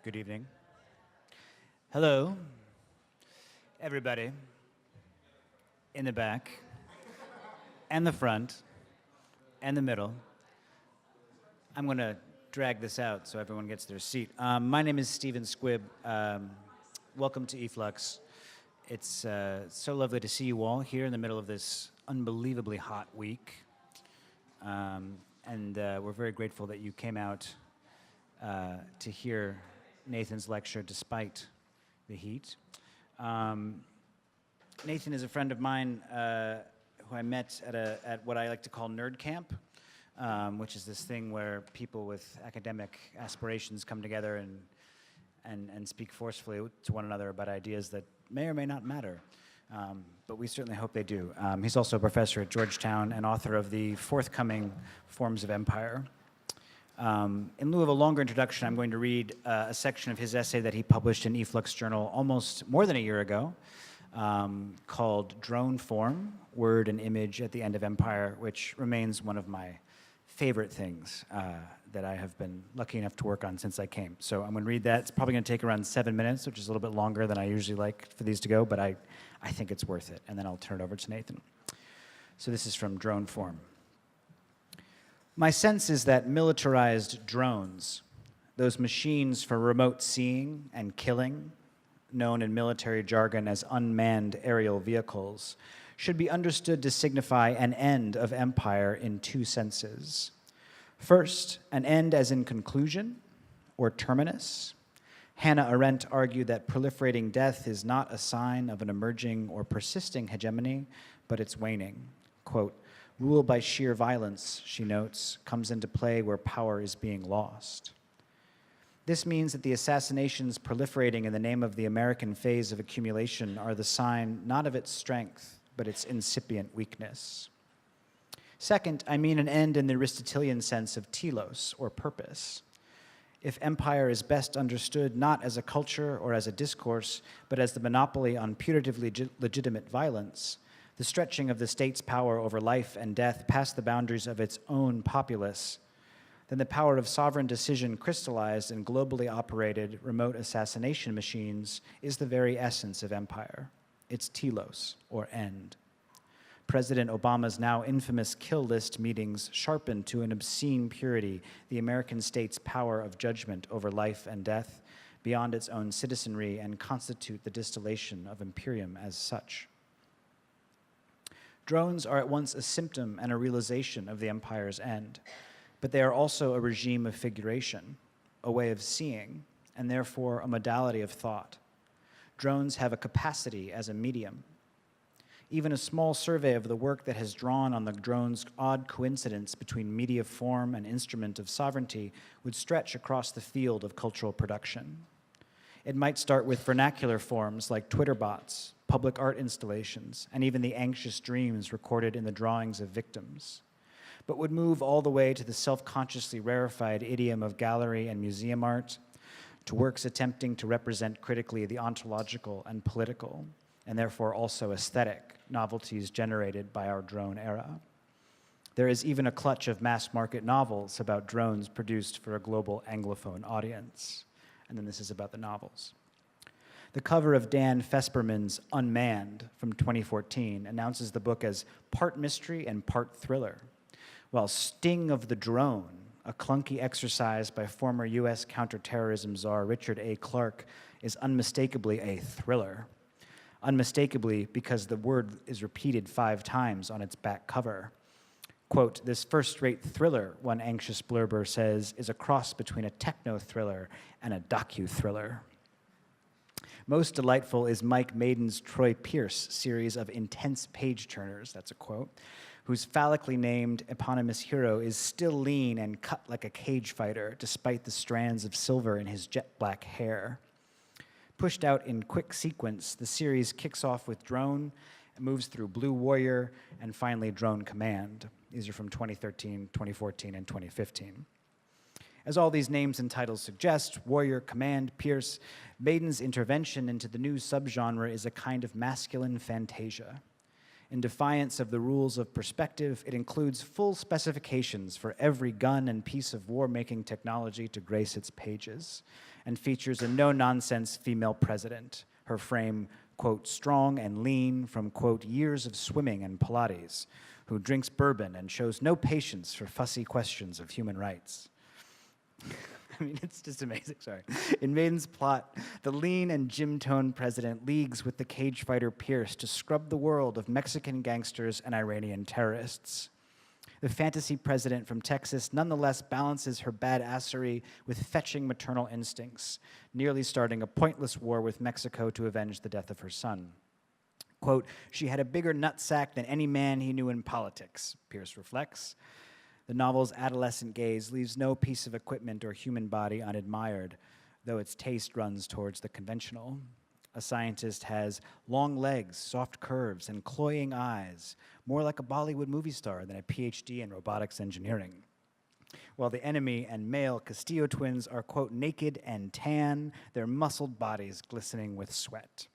Good evening. Hello, everybody in the back, and the front, and the middle. I'm going to drag this out so everyone gets their seat. My name is Stephen Squibb. Welcome to e-flux. It's so lovely to see you all here in the middle of this unbelievably hot week. And we're very grateful that you came out to hear Nathan's lecture despite the heat. Nathan is a friend of mine who I met at what I like to call nerd camp, which is this thing where people with academic aspirations come together and speak forcefully to one another about ideas that may or may not matter. But we certainly hope they do. He's also a professor at Georgetown and author of the forthcoming Forms of Empire. In lieu of a longer introduction, I'm going to read a section of his essay that he published in e-flux Journal almost more than a year ago, called Drone Form, Word and Image at the End of Empire, which remains one of my favorite things that I have been lucky enough to work on since I came. So I'm going to read that. It's probably going to take around 7 minutes, which is a little bit longer than I usually like for these to go, but I think it's worth it. And then I'll turn it over to Nathan. So this is from Drone Form. My sense is that militarized drones, those machines for remote seeing and killing, known in military jargon as unmanned aerial vehicles, should be understood to signify an end of empire in two senses. First, an end as in conclusion, or terminus. Hannah Arendt argued that proliferating death is not a sign of an emerging or persisting hegemony, but its waning. Quote, rule by sheer violence, she notes, comes into play where power is being lost. This means that the assassinations proliferating in the name of the American phase of accumulation are the sign not of its strength, but its incipient weakness. Second, I mean an end in the Aristotelian sense of telos, or purpose. If empire is best understood not as a culture or as a discourse, but as the monopoly on putatively legitimate violence, the stretching of the state's power over life and death past the boundaries of its own populace, then the power of sovereign decision crystallized in globally operated remote assassination machines is the very essence of empire, its telos, or end. President Obama's now infamous kill list meetings sharpened to an obscene purity the American state's power of judgment over life and death beyond its own citizenry and constitute the distillation of imperium as such. Drones are at once a symptom and a realization of the empire's end, but they are also a regime of figuration, a way of seeing, and therefore a modality of thought. Drones have a capacity as a medium. Even a small survey of the work that has drawn on the drone's odd coincidence between media form and instrument of sovereignty would stretch across the field of cultural production. It might start with vernacular forms like Twitter bots, public art installations, and even the anxious dreams recorded in the drawings of victims, but would move all the way to the self-consciously rarefied idiom of gallery and museum art, to works attempting to represent critically the ontological and political, and therefore also aesthetic, novelties generated by our drone era. There is even a clutch of mass-market novels about drones produced for a global Anglophone audience. And then this is about the novels. The cover of Dan Fesperman's Unmanned from 2014 announces the book as part mystery and part thriller, while Sting of the Drone, a clunky exercise by former U.S. counterterrorism czar Richard A. Clarke, is unmistakably a thriller. Unmistakably because the word is repeated 5 times on its back cover. Quote, this first-rate thriller, one anxious blurber says, is a cross between a techno-thriller and a docu-thriller. Most delightful is Mike Maiden's Troy Pierce series of intense page-turners, that's a quote, whose phallically named eponymous hero is still lean and cut like a cage fighter, despite the strands of silver in his jet-black hair. Pushed out in quick sequence, the series kicks off with Drone, moves through Blue Warrior, and finally Drone Command. These are from 2013, 2014, and 2015. As all these names and titles suggest, Warrior, Command, Pierce, Maiden's intervention into the new subgenre is a kind of masculine fantasia. In defiance of the rules of perspective, it includes full specifications for every gun and piece of war-making technology to grace its pages, and features a no-nonsense female president, her frame, quote, strong and lean from, quote, years of swimming and Pilates, who drinks bourbon and shows no patience for fussy questions of human rights. I mean, it's just amazing, sorry. In Maiden's plot, the lean and gym-toned president leagues with the cage fighter Pierce to scrub the world of Mexican gangsters and Iranian terrorists. The fantasy president from Texas nonetheless balances her badassery with fetching maternal instincts, nearly starting a pointless war with Mexico to avenge the death of her son. Quote, she had a bigger nutsack than any man he knew in politics, Pierce reflects. The novel's adolescent gaze leaves no piece of equipment or human body unadmired, though its taste runs towards the conventional. A scientist has long legs, soft curves, and cloying eyes, more like a Bollywood movie star than a PhD in robotics engineering. While the enemy and male Castillo twins are, quote, naked and tan, their muscled bodies glistening with sweat.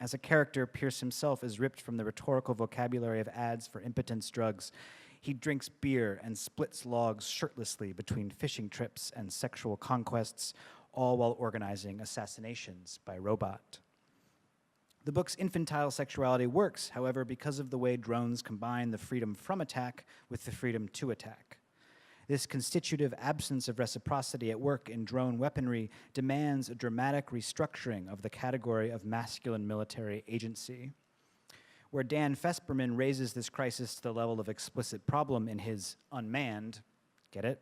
As a character, Pierce himself is ripped from the rhetorical vocabulary of ads for impotence drugs. He drinks beer and splits logs shirtlessly between fishing trips and sexual conquests, all while organizing assassinations by robot. The book's infantile sexuality works, however, because of the way drones combine the freedom from attack with the freedom to attack. This constitutive absence of reciprocity at work in drone weaponry demands a dramatic restructuring of the category of masculine military agency. Where Dan Fesperman raises this crisis to the level of explicit problem in his Unmanned, get it?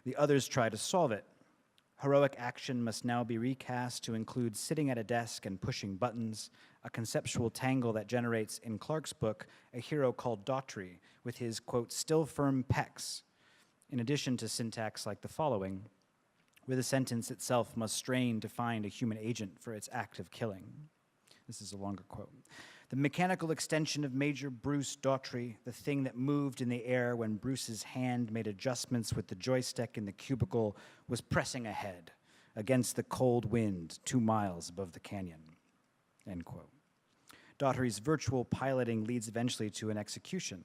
The others try to solve it. Heroic action must now be recast to include sitting at a desk and pushing buttons, a conceptual tangle that generates, in Clarke's book, a hero called Daughtry, with his, quote, still firm pecs, in addition to syntax like the following, where the sentence itself must strain to find a human agent for its act of killing. This is a longer quote. The mechanical extension of Major Bruce Daughtry, the thing that moved in the air when Bruce's hand made adjustments with the joystick in the cubicle, was pressing ahead against the cold wind 2 miles above the canyon, end quote. Daughtry's virtual piloting leads eventually to an execution,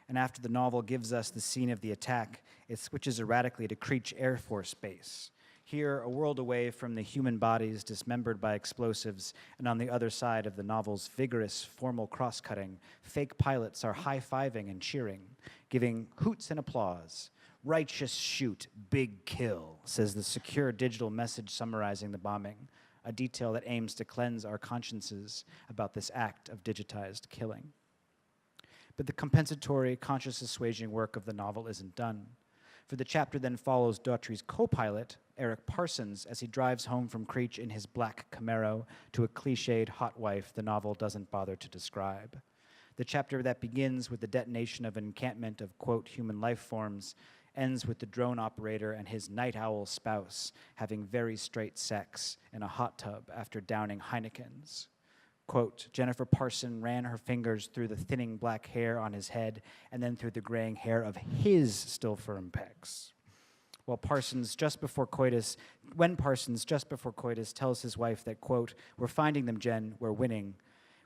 and after the novel gives us the scene of the attack, it switches erratically to Creech Air Force Base. Here, a world away from the human bodies dismembered by explosives, and on the other side of the novel's vigorous, formal cross-cutting, fake pilots are high-fiving and cheering, giving hoots and applause. Righteous shoot, big kill, says the secure digital message summarizing the bombing, a detail that aims to cleanse our consciences about this act of digitized killing. But the compensatory, conscious assuaging work of the novel isn't done. For the chapter then follows Daughtry's co-pilot, Eric Parsons, as he drives home from Creech in his black Camaro to a cliched hot wife the novel doesn't bother to describe. The chapter that begins with the detonation of an encampment of, quote, human life forms ends with the drone operator and his night owl spouse having very straight sex in a hot tub after downing Heinekens. Quote, Jennifer Parson ran her fingers through the thinning black hair on his head and then through the graying hair of his still firm pecs. When Parsons, just before coitus, tells his wife that, quote, we're finding them, Jen, we're winning,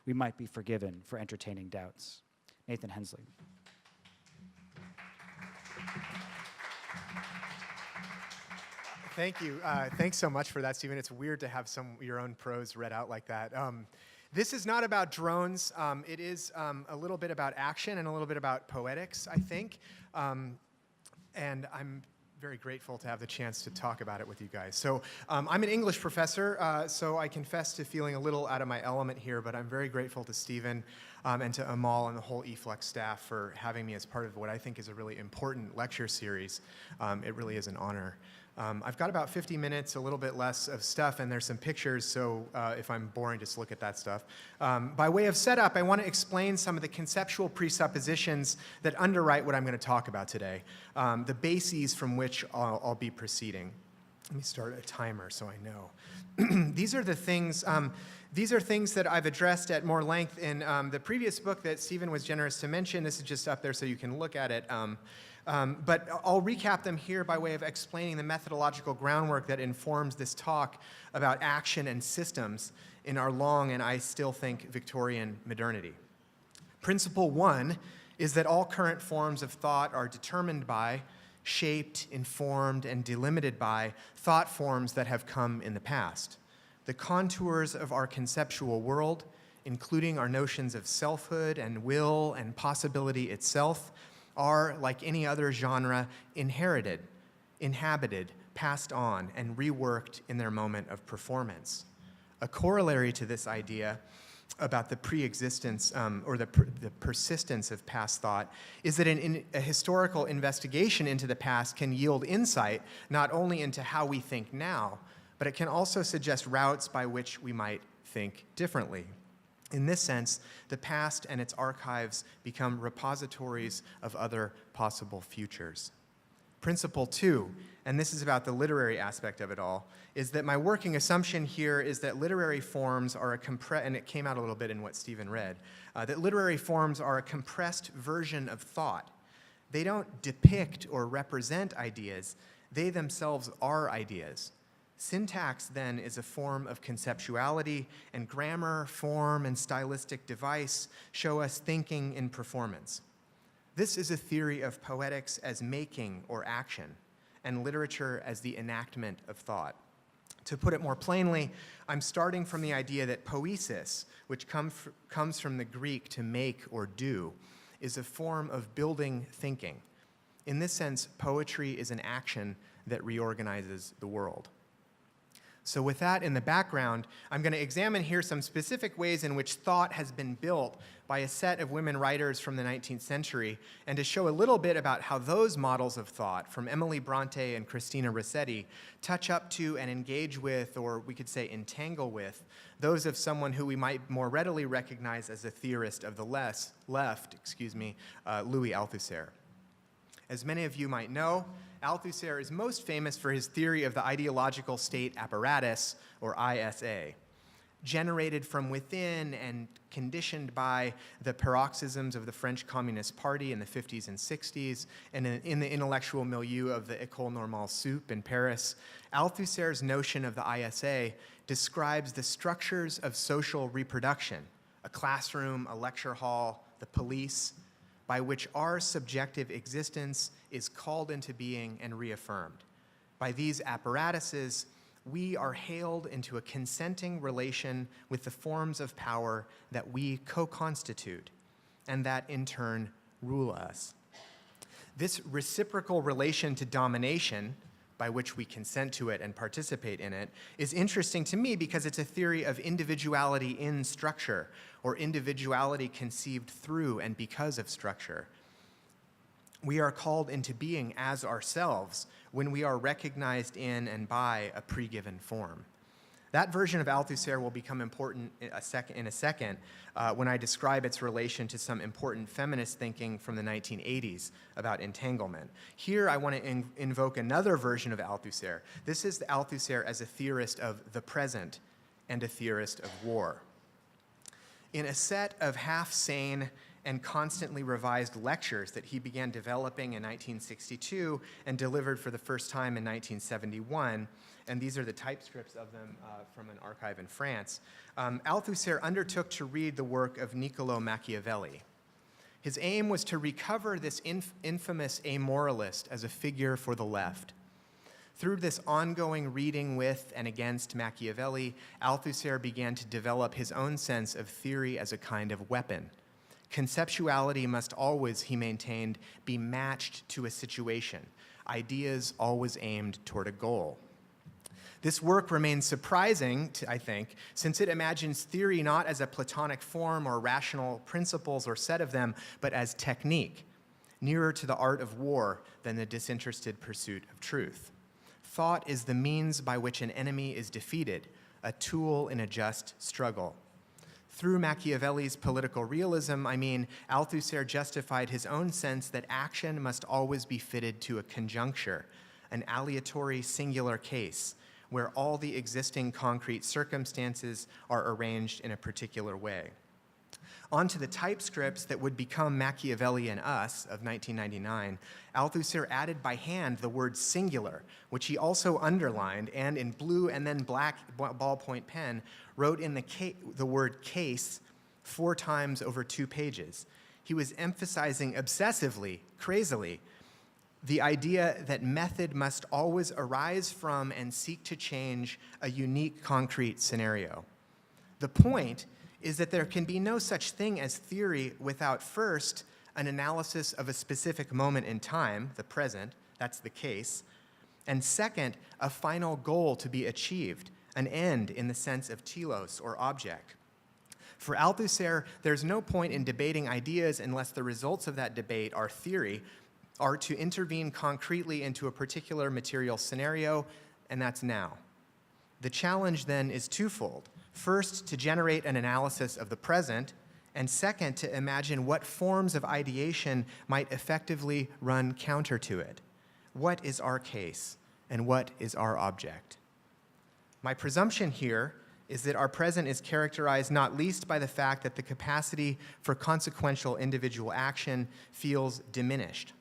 we might be forgiven for entertaining doubts. Nathan Hensley. Thank you. Thanks so much for that, Stephen. It's weird to have your own prose read out like that. This is not about drones. It is a little bit about action and a little bit about poetics, I think. And I'm very grateful to have the chance to talk about it with you guys. So I'm an English professor, so I confess to feeling a little out of my element here, but I'm very grateful to Stephen and to Amal and the whole e-flux staff for having me as part of what I think is a really important lecture series. It really is an honor. I've got about 50 minutes, a little bit less of stuff, and there's some pictures, so if I'm boring, just look at that stuff. By way of setup, I want to explain some of the conceptual presuppositions that underwrite what I'm going to talk about today, the bases from which I'll be proceeding. Let me start a timer so I know. These are things that I've addressed at more length in the previous book that Stephen was generous to mention. This is just up there so you can look at it. But I'll recap them here by way of explaining the methodological groundwork that informs this talk about action and systems in our long and I still think Victorian modernity. Principle 1 is that all current forms of thought are determined by, shaped, informed, and delimited by thought forms that have come in the past. The contours of our conceptual world, including our notions of selfhood and will and possibility itself, are, like any other genre, inherited, inhabited, passed on, and reworked in their moment of performance. A corollary to this idea about the pre-existence or the persistence of past thought is that a historical investigation into the past can yield insight not only into how we think now, but it can also suggest routes by which we might think differently. In this sense, the past and its archives become repositories of other possible futures. Principle 2, and this is about the literary aspect of it all, is that my working assumption here is that literary forms are and it came out a little bit in what Stephen read, that literary forms are a compressed version of thought. They don't depict or represent ideas, they themselves are ideas. Syntax, then, is a form of conceptuality, and grammar, form, and stylistic device show us thinking in performance. This is a theory of poetics as making or action, and literature as the enactment of thought. To put it more plainly, I'm starting from the idea that poesis, which comes from the Greek to make or do, is a form of building thinking. In this sense, poetry is an action that reorganizes the world. So with that in the background, I'm going to examine here some specific ways in which thought has been built by a set of women writers from the 19th century, and to show a little bit about how those models of thought, from Emily Brontë and Christina Rossetti, touch up to and engage with, or we could say entangle with, those of someone who we might more readily recognize as a theorist of the left, Louis Althusser. As many of you might know, Althusser is most famous for his theory of the ideological state apparatus, or ISA, generated from within and conditioned by the paroxysms of the French Communist Party in the 50s and 60s, and in the intellectual milieu of the École Normale Sup in Paris. Althusser's notion of the ISA describes the structures of social reproduction, a classroom, a lecture hall, the police, by which our subjective existence is called into being and reaffirmed. By these apparatuses, we are hailed into a consenting relation with the forms of power that we co-constitute, and that in turn rule us. This reciprocal relation to domination, by which we consent to it and participate in it, is interesting to me because it's a theory of individuality in structure, or individuality conceived through and because of structure. We are called into being as ourselves when we are recognized in and by a pre-given form. That version of Althusser will become important in a second when I describe its relation to some important feminist thinking from the 1980s about entanglement. Here I want to invoke another version of Althusser. This is Althusser as a theorist of the present and a theorist of war. In a set of half-sane and constantly revised lectures that he began developing in 1962 and delivered for the first time in 1971, and these are the typescripts of them from an archive in France, Althusser undertook to read the work of Niccolò Machiavelli. His aim was to recover this infamous amoralist as a figure for the left. Through this ongoing reading with and against Machiavelli, Althusser began to develop his own sense of theory as a kind of weapon. Conceptuality must always, he maintained, be matched to a situation, ideas always aimed toward a goal. This work remains surprising, I think, since it imagines theory not as a Platonic form or rational principles or set of them, but as technique, nearer to the art of war than the disinterested pursuit of truth. Thought is the means by which an enemy is defeated, a tool in a just struggle. Through Machiavelli's political realism, Althusser justified his own sense that action must always be fitted to a conjuncture, an aleatory singular case, where all the existing concrete circumstances are arranged in a particular way. Onto the typescripts that would become Machiavelli and Us of 1999, Althusser added by hand the word singular, which he also underlined, and in blue and then black ballpoint pen, wrote in the word case 4 times over 2 pages. He was emphasizing obsessively, crazily, the idea that method must always arise from and seek to change a unique concrete scenario. The point is that there can be no such thing as theory without first an analysis of a specific moment in time, the present, that's the case, and second, a final goal to be achieved, an end in the sense of telos or object. For Althusser, there's no point in debating ideas unless the results of that debate, our theory, are to intervene concretely into a particular material scenario, and that's now. The challenge then is twofold. First, to generate an analysis of the present, and second, to imagine what forms of ideation might effectively run counter to it. What is our case, and what is our object? My presumption here is that our present is characterized not least by the fact that the capacity for consequential individual action feels diminished.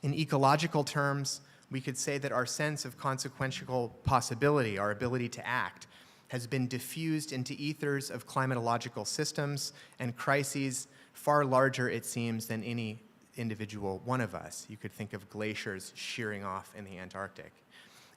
In ecological terms, we could say that our sense of consequential possibility, our ability to act, has been diffused into ethers of climatological systems and crises far larger, it seems, than any individual one of us. You could think of glaciers shearing off in the Antarctic.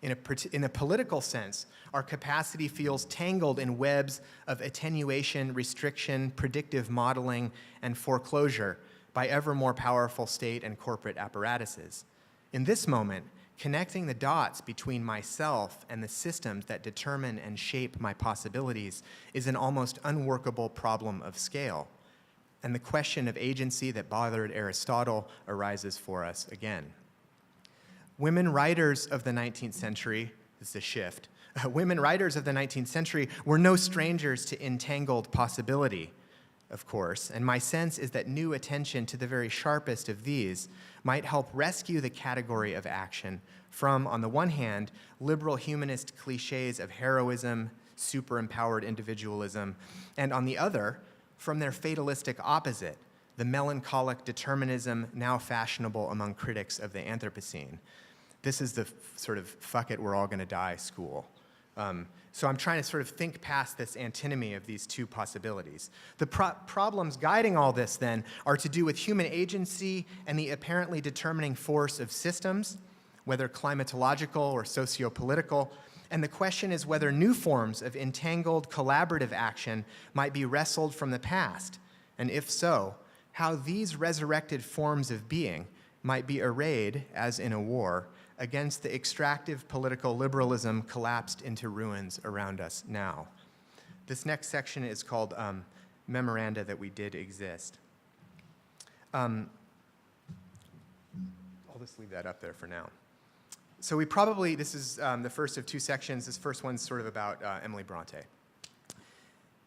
In a political sense, our capacity feels tangled in webs of attenuation, restriction, predictive modeling, and foreclosure by ever more powerful state and corporate apparatuses. In this moment, connecting the dots between myself and the systems that determine and shape my possibilities is an almost unworkable problem of scale. And the question of agency that bothered Aristotle arises for us again. Women writers of the 19th century, this is a shift, women writers of the 19th century were no strangers to entangled possibility, of course, and my sense is that new attention to the very sharpest of these might help rescue the category of action from, on the one hand, liberal humanist cliches of heroism, super-empowered individualism, and on the other, from their fatalistic opposite, the melancholic determinism now fashionable among critics of the Anthropocene. This is the sort of fuck it, we're all gonna die school. So I'm trying to sort of think past this antinomy of these two possibilities. The problems guiding all this, then, are to do with human agency and the apparently determining force of systems, whether climatological or socio-political, and the question is whether new forms of entangled collaborative action might be wrestled from the past, and if so, how these resurrected forms of being might be arrayed, as in a war, against the extractive political liberalism collapsed into ruins around us now. This next section is called Memoranda That We Did Exist. I'll just leave that up there for now. So we probably, this is the first of 2 sections. This first one's sort of about Emily Brontë.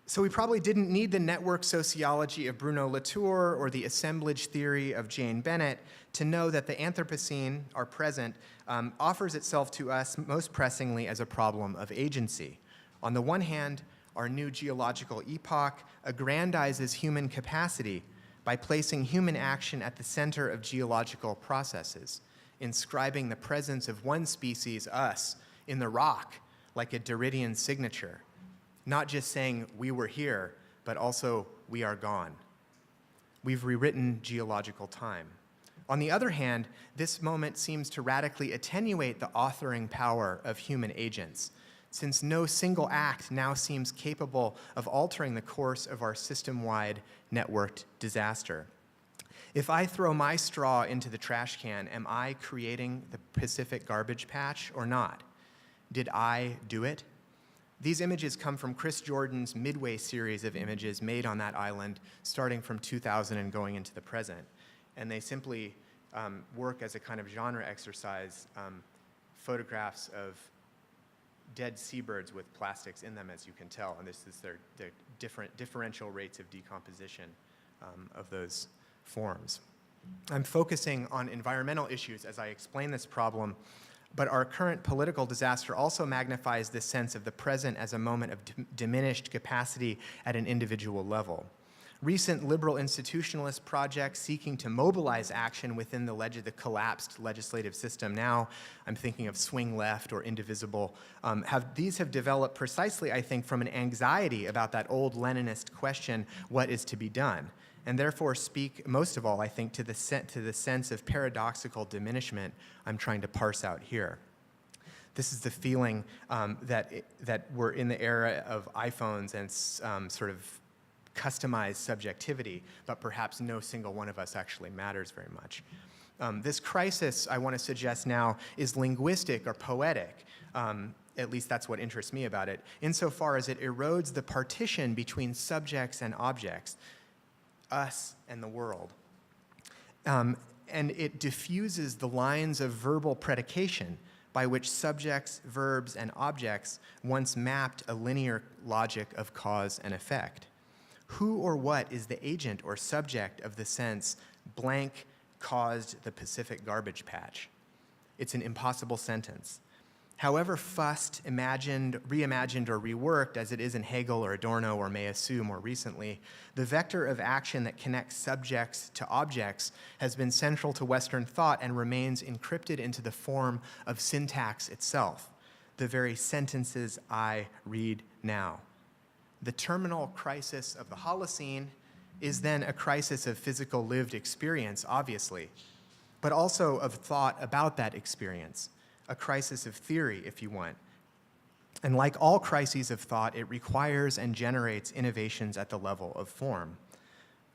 So we probably didn't need the network sociology of Bruno Latour or the assemblage theory of Jane Bennett to know that the Anthropocene, our present, offers itself to us most pressingly as a problem of agency. On the one hand, our new geological epoch aggrandizes human capacity by placing human action at the center of geological processes, inscribing the presence of one species, us, in the rock like a Derridian signature. Not just saying we were here, but also we are gone. We've rewritten geological time. On the other hand, this moment seems to radically attenuate the authoring power of human agents, since no single act now seems capable of altering the course of our system-wide networked disaster. If I throw my straw into the trash can, am I creating the Pacific garbage patch or not? Did I do it? These images come from Chris Jordan's Midway series of images made on that island starting from 2000 and going into the present. And they simply work as a kind of genre exercise, photographs of dead seabirds with plastics in them, as you can tell. And this is their different differential rates of decomposition of those forms. I'm focusing on environmental issues as I explain this problem, but our current political disaster also magnifies this sense of the present as a moment of diminished capacity at an individual level. Recent liberal institutionalist projects seeking to mobilize action within the collapsed legislative system now, I'm thinking of Swing Left or Indivisible, these have developed precisely, I think, from an anxiety about that old Leninist question, what is to be done? And therefore speak, most of all, I think, to the sense of paradoxical diminishment I'm trying to parse out here. This is the feeling that we're in the era of iPhones and sort of customized subjectivity, but perhaps no single one of us actually matters very much. This crisis, I want to suggest now, is linguistic or poetic. At least that's what interests me about it, insofar as it erodes the partition between subjects and objects, us and the world. And it diffuses the lines of verbal predication by which subjects, verbs, and objects once mapped a linear logic of cause and effect. Who or what is the agent or subject of the sense blank caused the Pacific garbage patch? It's an impossible sentence. However fussed, imagined, reimagined, or reworked as it is in Hegel or Adorno or Meillassoux more recently, the vector of action that connects subjects to objects has been central to Western thought and remains encrypted into the form of syntax itself, the very sentences I read now. The terminal crisis of the Holocene is then a crisis of physical lived experience, obviously, but also of thought about that experience, a crisis of theory, if you want. And like all crises of thought, it requires and generates innovations at the level of form.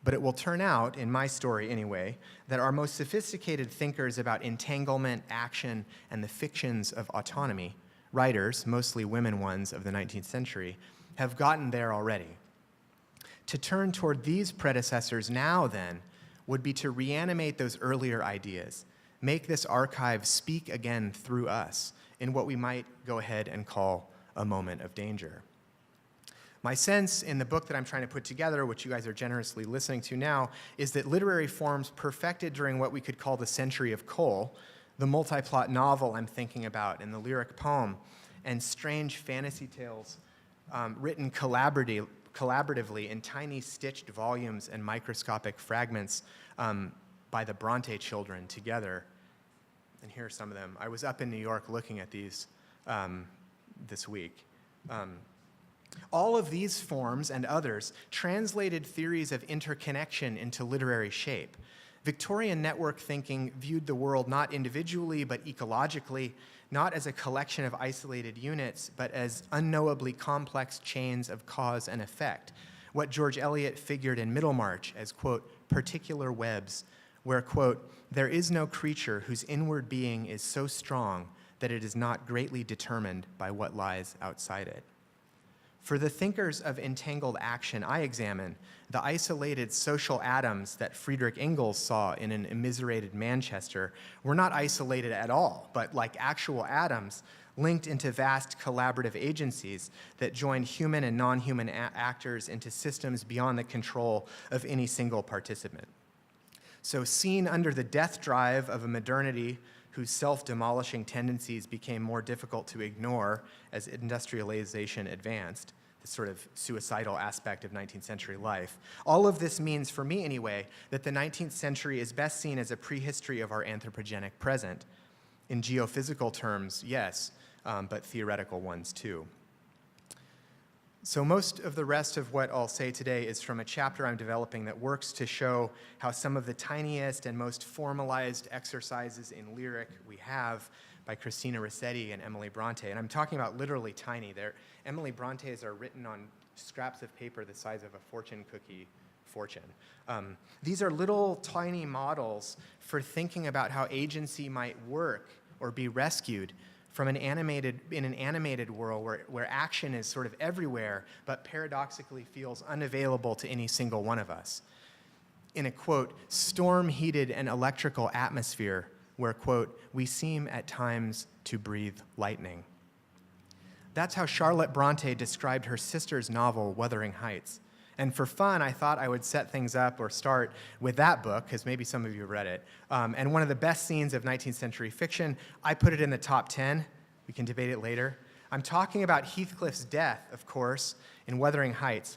But it will turn out, in my story anyway, that our most sophisticated thinkers about entanglement, action, and the fictions of autonomy, writers, mostly women ones of the 19th century, have gotten there already. To turn toward these predecessors now, then, would be to reanimate those earlier ideas, make this archive speak again through us in what we might go ahead and call a moment of danger. My sense in the book that I'm trying to put together, which you guys are generously listening to now, is that literary forms perfected during what we could call the century of coal, the multi-plot novel I'm thinking about, and the lyric poem, and strange fantasy tales written collaboratively in tiny stitched volumes and microscopic fragments by the Brontë children together. And here are some of them. I was up in New York looking at these this week. All of these forms and others translated theories of interconnection into literary shape. Victorian network thinking viewed the world not individually but ecologically, not as a collection of isolated units, but as unknowably complex chains of cause and effect, what George Eliot figured in Middlemarch as, quote, particular webs, where, quote, there is no creature whose inward being is so strong that it is not greatly determined by what lies outside it. For the thinkers of entangled action I examine, the isolated social atoms that Friedrich Engels saw in an immiserated Manchester were not isolated at all, but like actual atoms, linked into vast collaborative agencies that joined human and non-human actors into systems beyond the control of any single participant. So seen under the death drive of a modernity whose self-demolishing tendencies became more difficult to ignore as industrialization advanced, the sort of suicidal aspect of 19th century life. All of this means, for me anyway, that the 19th century is best seen as a prehistory of our anthropogenic present. In geophysical terms, yes, but theoretical ones too. So most of the rest of what I'll say today is from a chapter I'm developing that works to show how some of the tiniest and most formalized exercises in lyric we have by Christina Rossetti and Emily Brontë. And I'm talking about literally tiny. Emily Bronte's are written on scraps of paper the size of a fortune cookie fortune. These are little tiny models for thinking about how agency might work or be rescued from in an animated world where action is sort of everywhere, but paradoxically feels unavailable to any single one of us. In a, quote, storm-heated and electrical atmosphere where, quote, we seem at times to breathe lightning. That's how Charlotte Brontë described her sister's novel, Wuthering Heights. And for fun, I thought I would set things up or start with that book, because maybe some of you have read it. And one of the best scenes of 19th century fiction, I put it in the top 10. We can debate it later. I'm talking about Heathcliff's death, of course, in Wuthering Heights,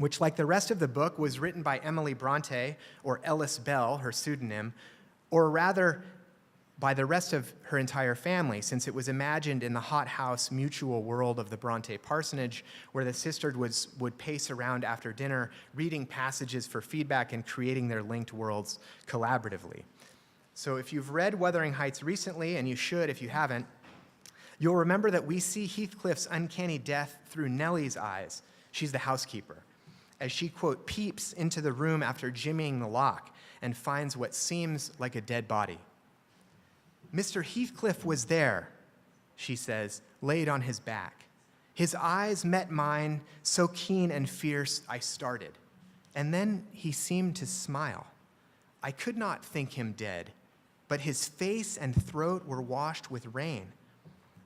which, like the rest of the book, was written by Emily Brontë, or Ellis Bell, her pseudonym, or rather by the rest of her entire family, since it was imagined in the hothouse mutual world of the Brontë parsonage, where the sisters would pace around after dinner, reading passages for feedback and creating their linked worlds collaboratively. So if you've read Wuthering Heights recently, and you should if you haven't, you'll remember that we see Heathcliff's uncanny death through Nellie's eyes. She's the housekeeper, as she, quote, peeps into the room after jimmying the lock and finds what seems like a dead body. "Mr. Heathcliff was there," she says, laid on his back. "His eyes met mine, so keen and fierce I started. And then he seemed to smile. I could not think him dead, but his face and throat were washed with rain.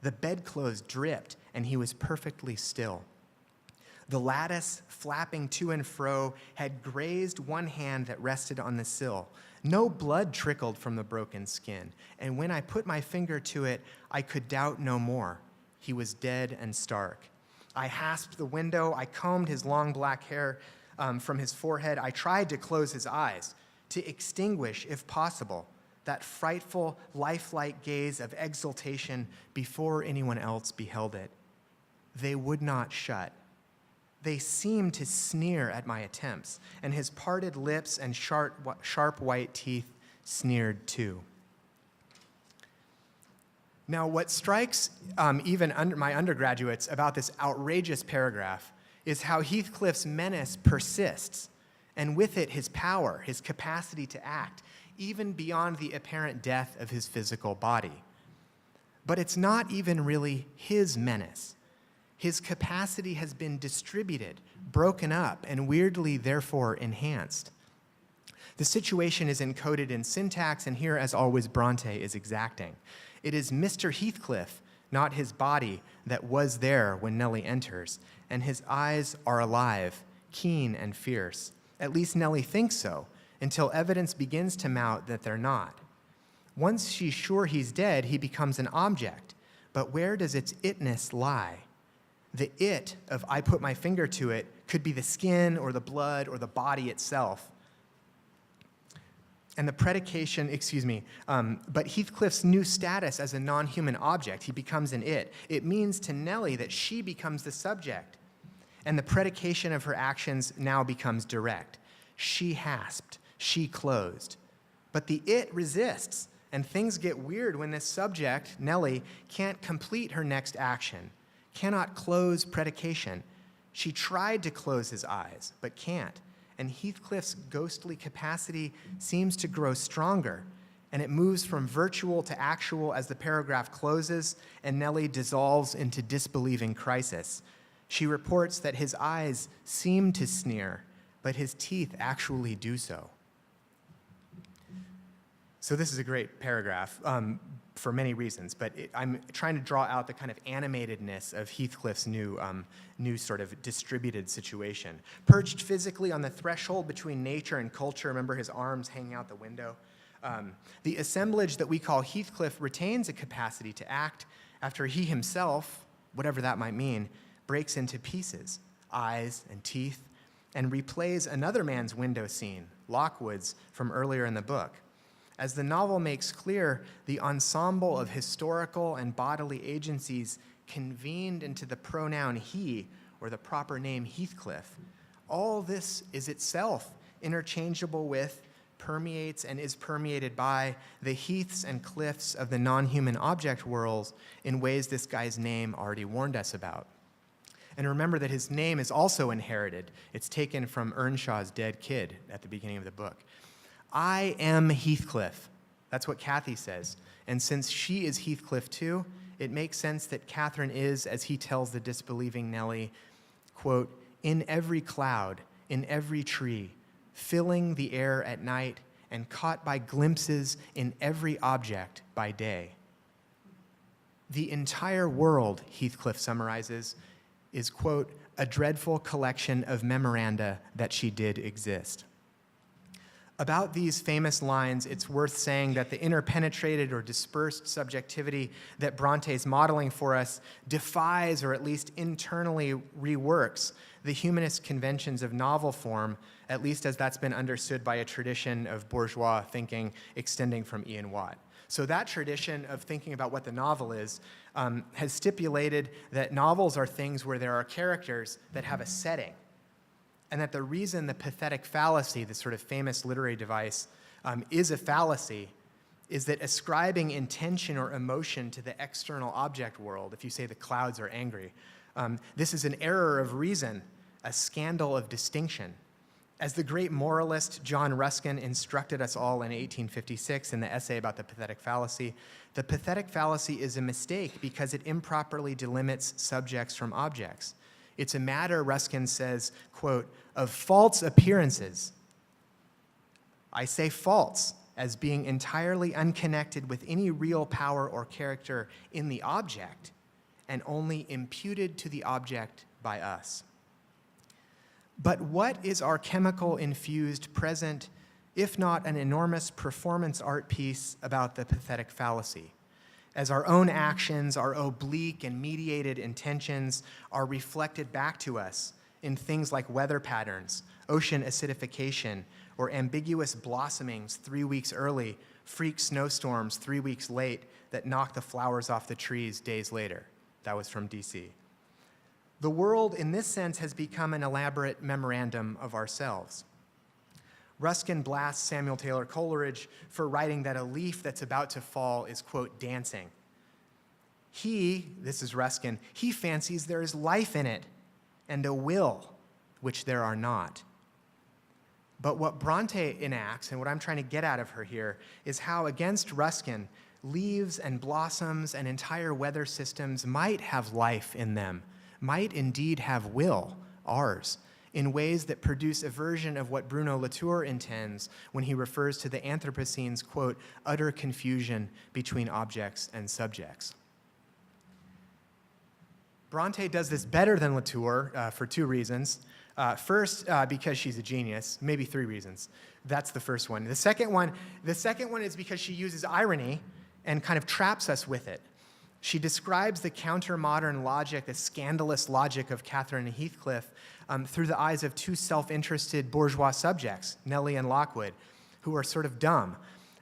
The bedclothes dripped, and he was perfectly still. The lattice, flapping to and fro, had grazed one hand that rested on the sill. No blood trickled from the broken skin, and when I put my finger to it, I could doubt no more. He was dead and stark. I hasped the window, I combed his long black hair from his forehead. I tried to close his eyes, to extinguish, if possible, that frightful, lifelike gaze of exultation before anyone else beheld it. They would not shut. They seemed to sneer at my attempts, and his parted lips and sharp white teeth sneered too." Now, what strikes even my undergraduates about this outrageous paragraph is how Heathcliff's menace persists, and with it his power, his capacity to act, even beyond the apparent death of his physical body. But it's not even really his menace. His capacity has been distributed, broken up, and weirdly, therefore, enhanced. The situation is encoded in syntax, and here, as always, Brontë is exacting. It is Mr. Heathcliff, not his body, that was there when Nellie enters, and his eyes are alive, keen and fierce. At least Nellie thinks so, until evidence begins to mount that they're not. Once she's sure he's dead, he becomes an object, but where does its itness lie? The it of "I put my finger to it" could be the skin or the blood or the body itself. And the predication, but Heathcliff's new status as a non-human object, he becomes an it. It means to Nellie that she becomes the subject. And the predication of her actions now becomes direct. She hasped, she closed. But the it resists, and things get weird when this subject, Nellie, can't complete her next action, cannot close predication. She tried to close his eyes, but can't. And Heathcliff's ghostly capacity seems to grow stronger, and it moves from virtual to actual as the paragraph closes, and Nellie dissolves into disbelieving crisis. She reports that his eyes seem to sneer, but his teeth actually do so. So this is a great paragraph for many reasons, but I'm trying to draw out the kind of animatedness of Heathcliff's new sort of distributed situation. Perched physically on the threshold between nature and culture, remember his arms hanging out the window? The assemblage that we call Heathcliff retains a capacity to act after he himself, whatever that might mean, breaks into pieces, eyes and teeth, and replays another man's window scene, Lockwood's, from earlier in the book. As the novel makes clear, the ensemble of historical and bodily agencies convened into the pronoun he, or the proper name Heathcliff. All this is itself interchangeable with, permeates, and is permeated by the heaths and cliffs of the non-human object worlds in ways this guy's name already warned us about. And remember that his name is also inherited. It's taken from Earnshaw's dead kid at the beginning of the book. I am Heathcliff. That's what Kathy says. And since she is Heathcliff too, it makes sense that Catherine is, as he tells the disbelieving Nellie, quote, in every cloud, in every tree, filling the air at night, and caught by glimpses in every object by day. The entire world, Heathcliff summarizes, is, quote, a dreadful collection of memoranda that she did exist. About these famous lines, it's worth saying that the interpenetrated or dispersed subjectivity that Bronte's modeling for us defies, or at least internally reworks, the humanist conventions of novel form, at least as that's been understood by a tradition of bourgeois thinking extending from Ian Watt. So that tradition of thinking about what the novel is has stipulated that novels are things where there are characters that have a setting, and that the reason the pathetic fallacy, this sort of famous literary device, is a fallacy is that ascribing intention or emotion to the external object world, if you say the clouds are angry, this is an error of reason, a scandal of distinction. As the great moralist John Ruskin instructed us all in 1856 in the essay about the pathetic fallacy is a mistake because it improperly delimits subjects from objects. It's a matter, Ruskin says, quote, of false appearances. I say false, as being entirely unconnected with any real power or character in the object, and only imputed to the object by us. But what is our chemical-infused present, if not an enormous performance art piece about the pathetic fallacy? As our own actions, our oblique and mediated intentions are reflected back to us in things like weather patterns, ocean acidification, or ambiguous blossomings 3 weeks early, freak snowstorms 3 weeks late that knock the flowers off the trees days later. That was from DC. The world, in this sense, has become an elaborate memorandum of ourselves. Ruskin blasts Samuel Taylor Coleridge for writing that a leaf that's about to fall is, quote, dancing. This is Ruskin, he fancies there is life in it and a will, which there are not. But what Brontë enacts, and what I'm trying to get out of her here, is how against Ruskin, leaves and blossoms and entire weather systems might have life in them, might indeed have will, ours, in ways that produce a version of what Bruno Latour intends when he refers to the Anthropocene's, quote, utter confusion between objects and subjects. Brontë does this better than Latour for 2 reasons. First, because she's a genius, maybe 3 reasons. That's the first one. The second one is because she uses irony and kind of traps us with it. She describes the counter-modern logic, the scandalous logic of Catherine and Heathcliff through the eyes of 2 self-interested bourgeois subjects, Nellie and Lockwood, who are sort of dumb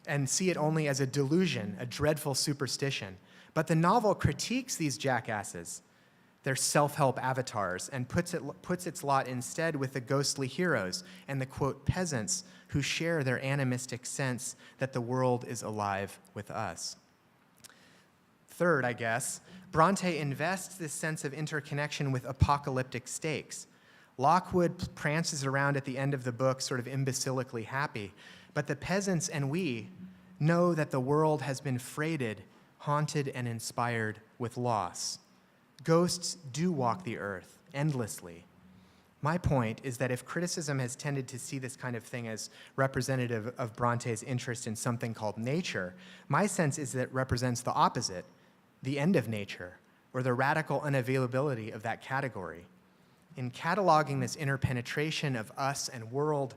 and see it only as a delusion, a dreadful superstition. But the novel critiques these jackasses, their self-help avatars, and puts its lot instead with the ghostly heroes and the, quote, peasants who share their animistic sense that the world is alive with us. Third, I guess, Brontë invests this sense of interconnection with apocalyptic stakes. Lockwood prances around at the end of the book sort of imbecilically happy, but the peasants and we know that the world has been freighted, haunted, and inspired with loss. Ghosts do walk the earth endlessly. My point is that if criticism has tended to see this kind of thing as representative of Bronte's interest in something called nature, my sense is that it represents the opposite, the end of nature, or the radical unavailability of that category. In cataloging this interpenetration of us and world,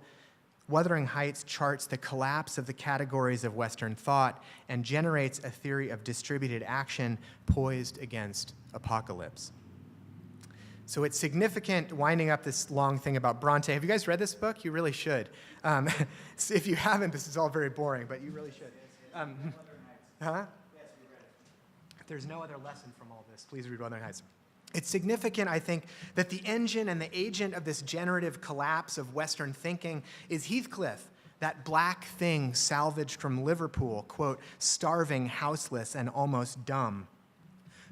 Wuthering Heights charts the collapse of the categories of Western thought and generates a theory of distributed action poised against apocalypse. So it's significant, winding up this long thing about Brontë. Have you guys read this book? You really should. If you haven't, this is all very boring, but you really should. If there's no other lesson from all this, please read Wuthering Heights. It's significant, I think, that the engine and the agent of this generative collapse of Western thinking is Heathcliff, that black thing salvaged from Liverpool, quote, starving, houseless, and almost dumb,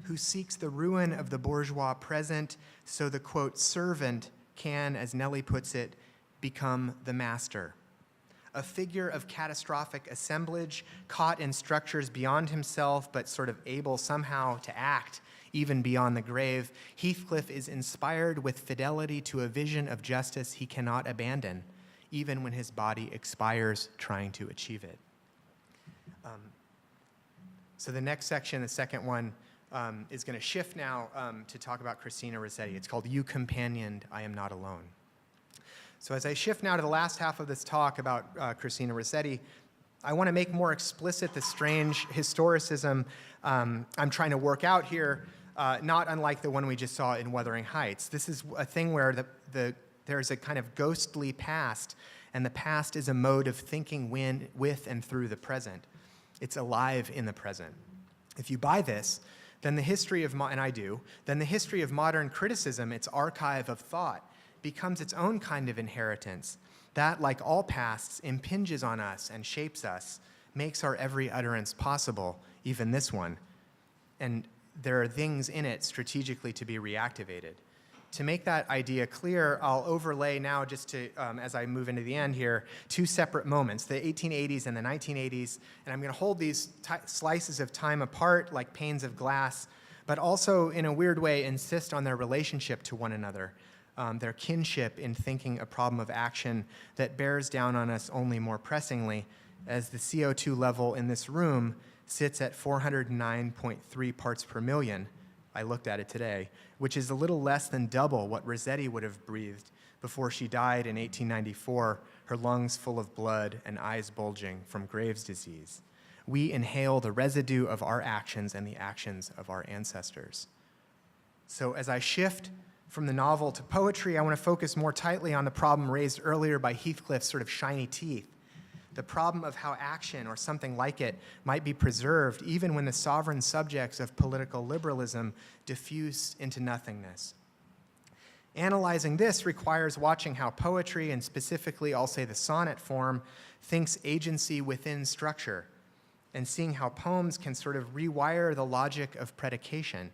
who seeks the ruin of the bourgeois present so the, quote, servant can, as Nellie puts it, become the master. A figure of catastrophic assemblage, caught in structures beyond himself, but sort of able somehow to act even beyond the grave, Heathcliff is inspired with fidelity to a vision of justice he cannot abandon, even when his body expires trying to achieve it. So the next section, the second one, is going to shift now to talk about Christina Rossetti. It's called You Companioned, I Am Not Alone. So as I shift now to the last half of this talk about Christina Rossetti, I want to make more explicit the strange historicism I'm trying to work out here, not unlike the one we just saw in Wuthering Heights. This is a thing where there's a kind of ghostly past, and the past is a mode of thinking with and through the present. It's alive in the present. If you buy this, then the history of, and I do, then the history of modern criticism, its archive of thought, becomes its own kind of inheritance that, like all pasts, impinges on us and shapes us, makes our every utterance possible, even this one. And there are things in it strategically to be reactivated. To make that idea clear, I'll overlay now, just to, as I move into the end here, two separate moments, the 1880s and the 1980s, and I'm going to hold these slices of time apart like panes of glass, but also, in a weird way, insist on their relationship to one another, their kinship in thinking a problem of action that bears down on us only more pressingly, as the CO2 level in this room sits at 409.3 parts per million. I looked at it today, which is a little less than double what Rossetti would have breathed before she died in 1894, her lungs full of blood and eyes bulging from Graves' disease. We inhale the residue of our actions and the actions of our ancestors. So as I shift from the novel to poetry, I want to focus more tightly on the problem raised earlier by Heathcliff's sort of shiny teeth, the problem of how action, or something like it, might be preserved even when the sovereign subjects of political liberalism diffuse into nothingness. Analyzing this requires watching how poetry, and specifically I'll say the sonnet form, thinks agency within structure, and seeing how poems can sort of rewire the logic of predication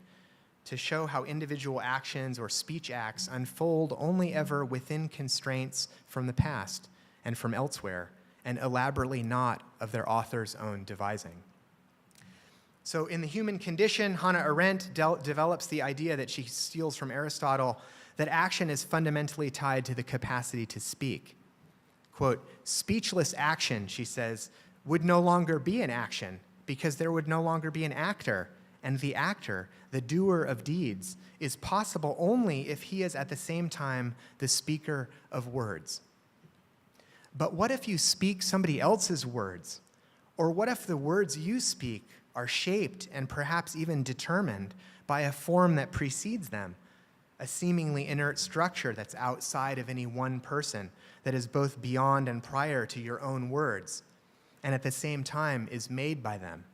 to show how individual actions or speech acts unfold only ever within constraints from the past and from elsewhere, and elaborately not of their author's own devising. So in The Human Condition, Hannah Arendt develops the idea that she steals from Aristotle, that action is fundamentally tied to the capacity to speak. Quote, speechless action, she says, would no longer be an action because there would no longer be an actor, and the actor, the doer of deeds, is possible only if he is at the same time the speaker of words. But what if you speak somebody else's words? Or what if the words you speak are shaped and perhaps even determined by a form that precedes them, a seemingly inert structure that's outside of any one person, that is both beyond and prior to your own words, and at the same time is made by them?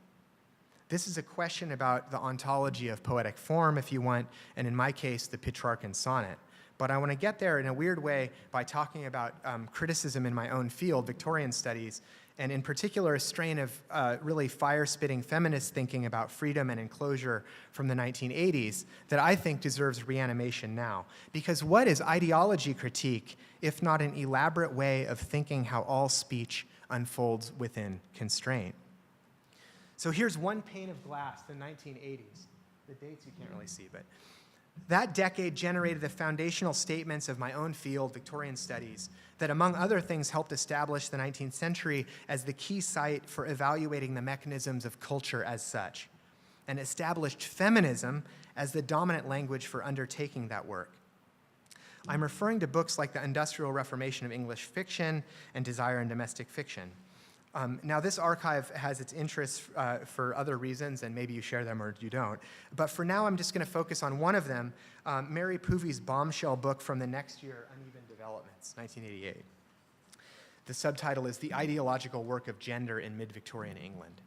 This is a question about the ontology of poetic form, if you want, and in my case, the Petrarchan sonnet. But I want to get there in a weird way by talking about criticism in my own field, Victorian studies, and in particular a strain of really fire-spitting feminist thinking about freedom and enclosure from the 1980s that I think deserves reanimation now. Because what is ideology critique if not an elaborate way of thinking how all speech unfolds within constraint? So here's one pane of glass, the 1980s. The dates you can't really see, but that decade generated the foundational statements of my own field, Victorian studies, that among other things helped establish the 19th century as the key site for evaluating the mechanisms of culture as such, and established feminism as the dominant language for undertaking that work. I'm referring to books like The Industrial Reformation of English Fiction and Desire in Domestic Fiction. Now, this archive has its interests for other reasons, and maybe you share them or you don't. But for now, I'm just going to focus on one of them, Mary Poovey's bombshell book from the next year, Uneven Developments, 1988. The subtitle is The Ideological Work of Gender in Mid-Victorian England.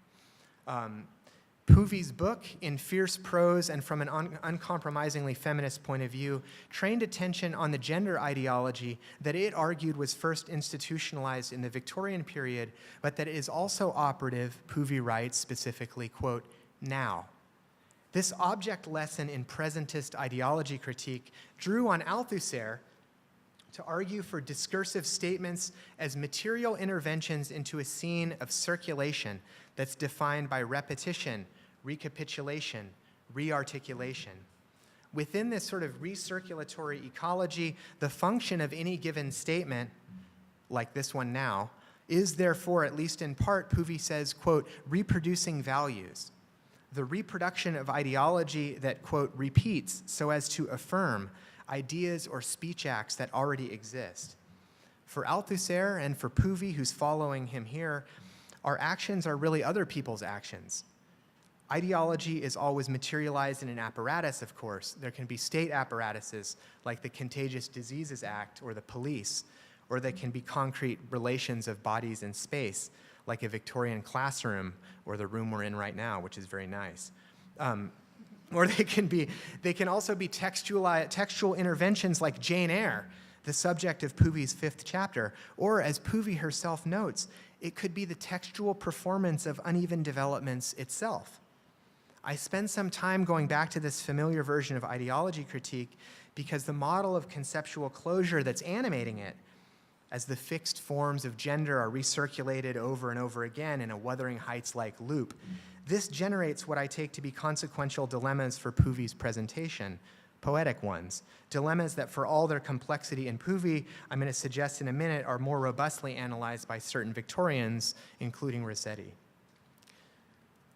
Poovey's book, in fierce prose and from an uncompromisingly feminist point of view, trained attention on the gender ideology that it argued was first institutionalized in the Victorian period, but that is also operative, Poovey writes specifically, quote, now. This object lesson in presentist ideology critique drew on Althusser to argue for discursive statements as material interventions into a scene of circulation that's defined by repetition, recapitulation, rearticulation. Within this sort of recirculatory ecology, the function of any given statement, like this one now, is therefore, at least in part, Poovey says, quote, reproducing values. The reproduction of ideology that, quote, repeats so as to affirm ideas or speech acts that already exist. For Althusser and for Puvis, who's following him here, our actions are really other people's actions. Ideology is always materialized in an apparatus, of course. There can be state apparatuses like the Contagious Diseases Act or the police, or they can be concrete relations of bodies in space, like a Victorian classroom or the room we're in right now, which is very nice. Or they can also be textual interventions like Jane Eyre, the subject of Puvis' 5th chapter, or as Puvis herself notes, it could be the textual performance of uneven developments itself. I spend some time going back to this familiar version of ideology critique because the model of conceptual closure that's animating it, as the fixed forms of gender are recirculated over and over again in a Wuthering Heights-like loop, this generates what I take to be consequential dilemmas for Puvis' presentation, poetic ones, dilemmas that for all their complexity in Puvis, I'm going to suggest in a minute, are more robustly analyzed by certain Victorians, including Rossetti.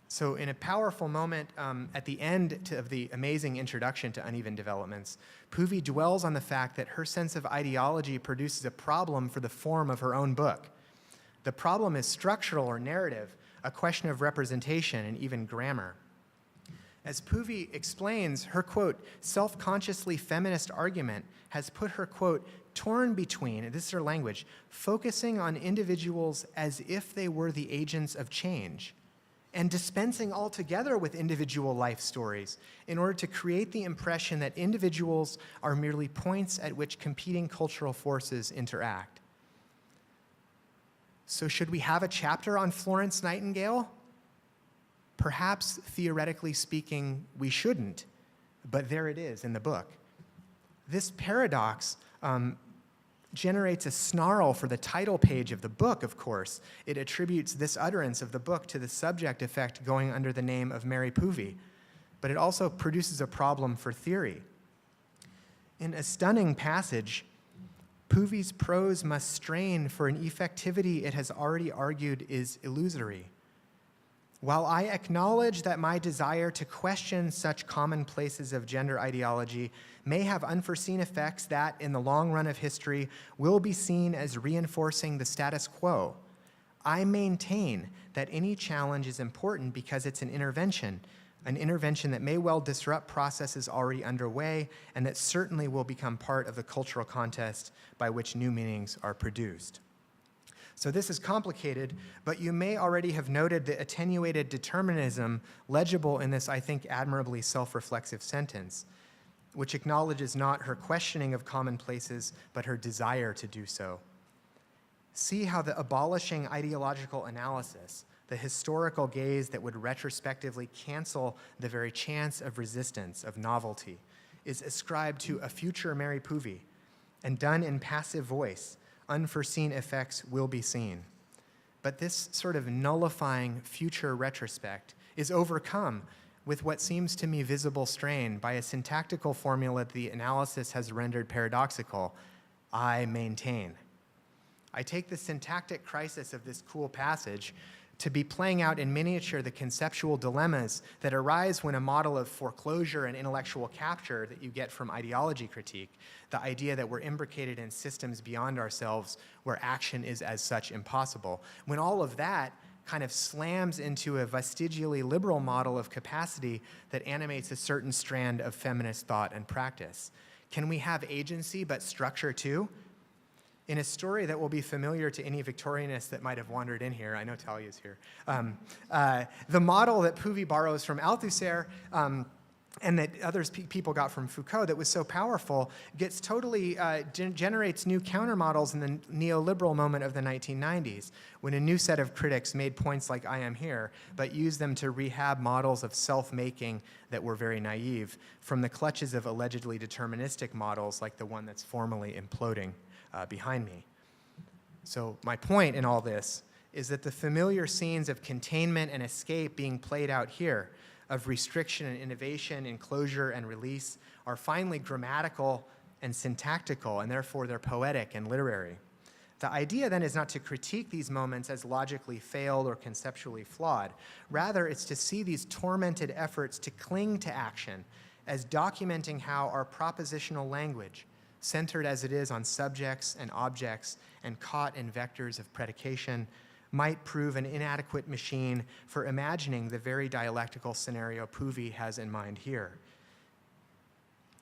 So in a powerful moment at the end of the amazing introduction to Uneven Developments, Puvis dwells on the fact that her sense of ideology produces a problem for the form of her own book. The problem is structural or narrative, a question of representation and even grammar. As Puvis explains, her, quote, self-consciously feminist argument has put her, quote, torn between, this is her language, focusing on individuals as if they were the agents of change, and dispensing altogether with individual life stories in order to create the impression that individuals are merely points at which competing cultural forces interact. So should we have a chapter on Florence Nightingale? Perhaps, theoretically speaking, we shouldn't, but there it is in the book. This paradox generates a snarl for the title page of the book, of course. It attributes this utterance of the book to the subject effect going under the name of Mary Puvis, but it also produces a problem for theory. In a stunning passage, Puvis' prose must strain for an effectivity it has already argued is illusory. While I acknowledge that my desire to question such commonplaces of gender ideology may have unforeseen effects that, in the long run of history, will be seen as reinforcing the status quo, I maintain that any challenge is important because it's an intervention that may well disrupt processes already underway and that certainly will become part of the cultural contest by which new meanings are produced. So this is complicated, but you may already have noted the attenuated determinism legible in this, I think, admirably self-reflexive sentence, which acknowledges not her questioning of commonplaces, but her desire to do so. See how the abolishing ideological analysis, the historical gaze that would retrospectively cancel the very chance of resistance, of novelty, is ascribed to a future Mary Puvis, and done in passive voice, unforeseen effects will be seen. But this sort of nullifying future retrospect is overcome with what seems to me visible strain by a syntactical formula the analysis has rendered paradoxical, I maintain. I take the syntactic crisis of this cool passage to be playing out in miniature the conceptual dilemmas that arise when a model of foreclosure and intellectual capture that you get from ideology critique, the idea that we're imbricated in systems beyond ourselves where action is as such impossible, when all of that kind of slams into a vestigially liberal model of capacity that animates a certain strand of feminist thought and practice. Can we have agency but structure too? In a story that will be familiar to any Victorianists that might have wandered in here, I know Talia's here, the model that Puvis borrows from Althusser and that people got from Foucault that was so powerful gets totally, generates new countermodels in the neoliberal moment of the 1990s, when a new set of critics made points like I am here, but used them to rehab models of self-making that were very naive from the clutches of allegedly deterministic models like the one that's formally imploding behind me. So my point in all this is that the familiar scenes of containment and escape being played out here, of restriction and innovation, enclosure and release, are finally grammatical and syntactical, and therefore they're poetic and literary. The idea then is not to critique these moments as logically failed or conceptually flawed. Rather, it's to see these tormented efforts to cling to action as documenting how our propositional language, centered as it is on subjects and objects and caught in vectors of predication, might prove an inadequate machine for imagining the very dialectical scenario Puvi has in mind here.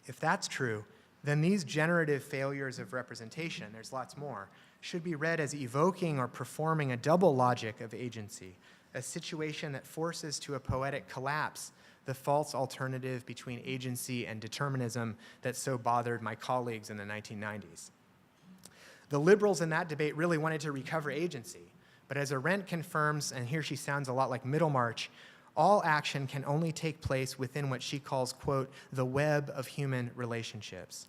If that's true, then these generative failures of representation, there's lots more, should be read as evoking or performing a double logic of agency, a situation that forces to a poetic collapse the false alternative between agency and determinism that so bothered my colleagues in the 1990s. The liberals in that debate really wanted to recover agency, but as Arendt confirms, and here she sounds a lot like Middlemarch, all action can only take place within what she calls, quote, the web of human relationships.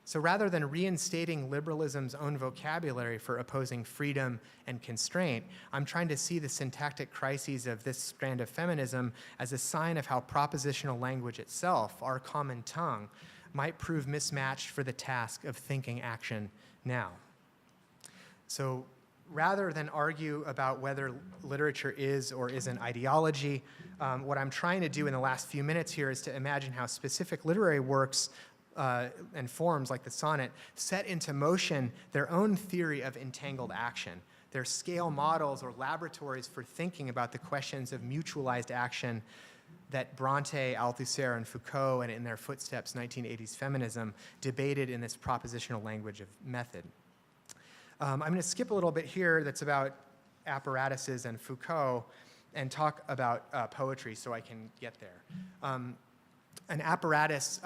So rather than reinstating liberalism's own vocabulary for opposing freedom and constraint, I'm trying to see the syntactic crises of this strand of feminism as a sign of how propositional language itself, our common tongue, might prove mismatched for the task of thinking action now. So rather than argue about whether literature is or isn't ideology, what I'm trying to do in the last few minutes here is to imagine how specific literary works and forms like the sonnet set into motion their own theory of entangled action. They're scale models or laboratories for thinking about the questions of mutualized action that Brontë, Althusser, and Foucault, and in their footsteps, 1980s feminism, debated in this propositional language of method. I'm going to skip a little bit here that's about apparatuses and Foucault and talk about poetry so I can get there. An apparatus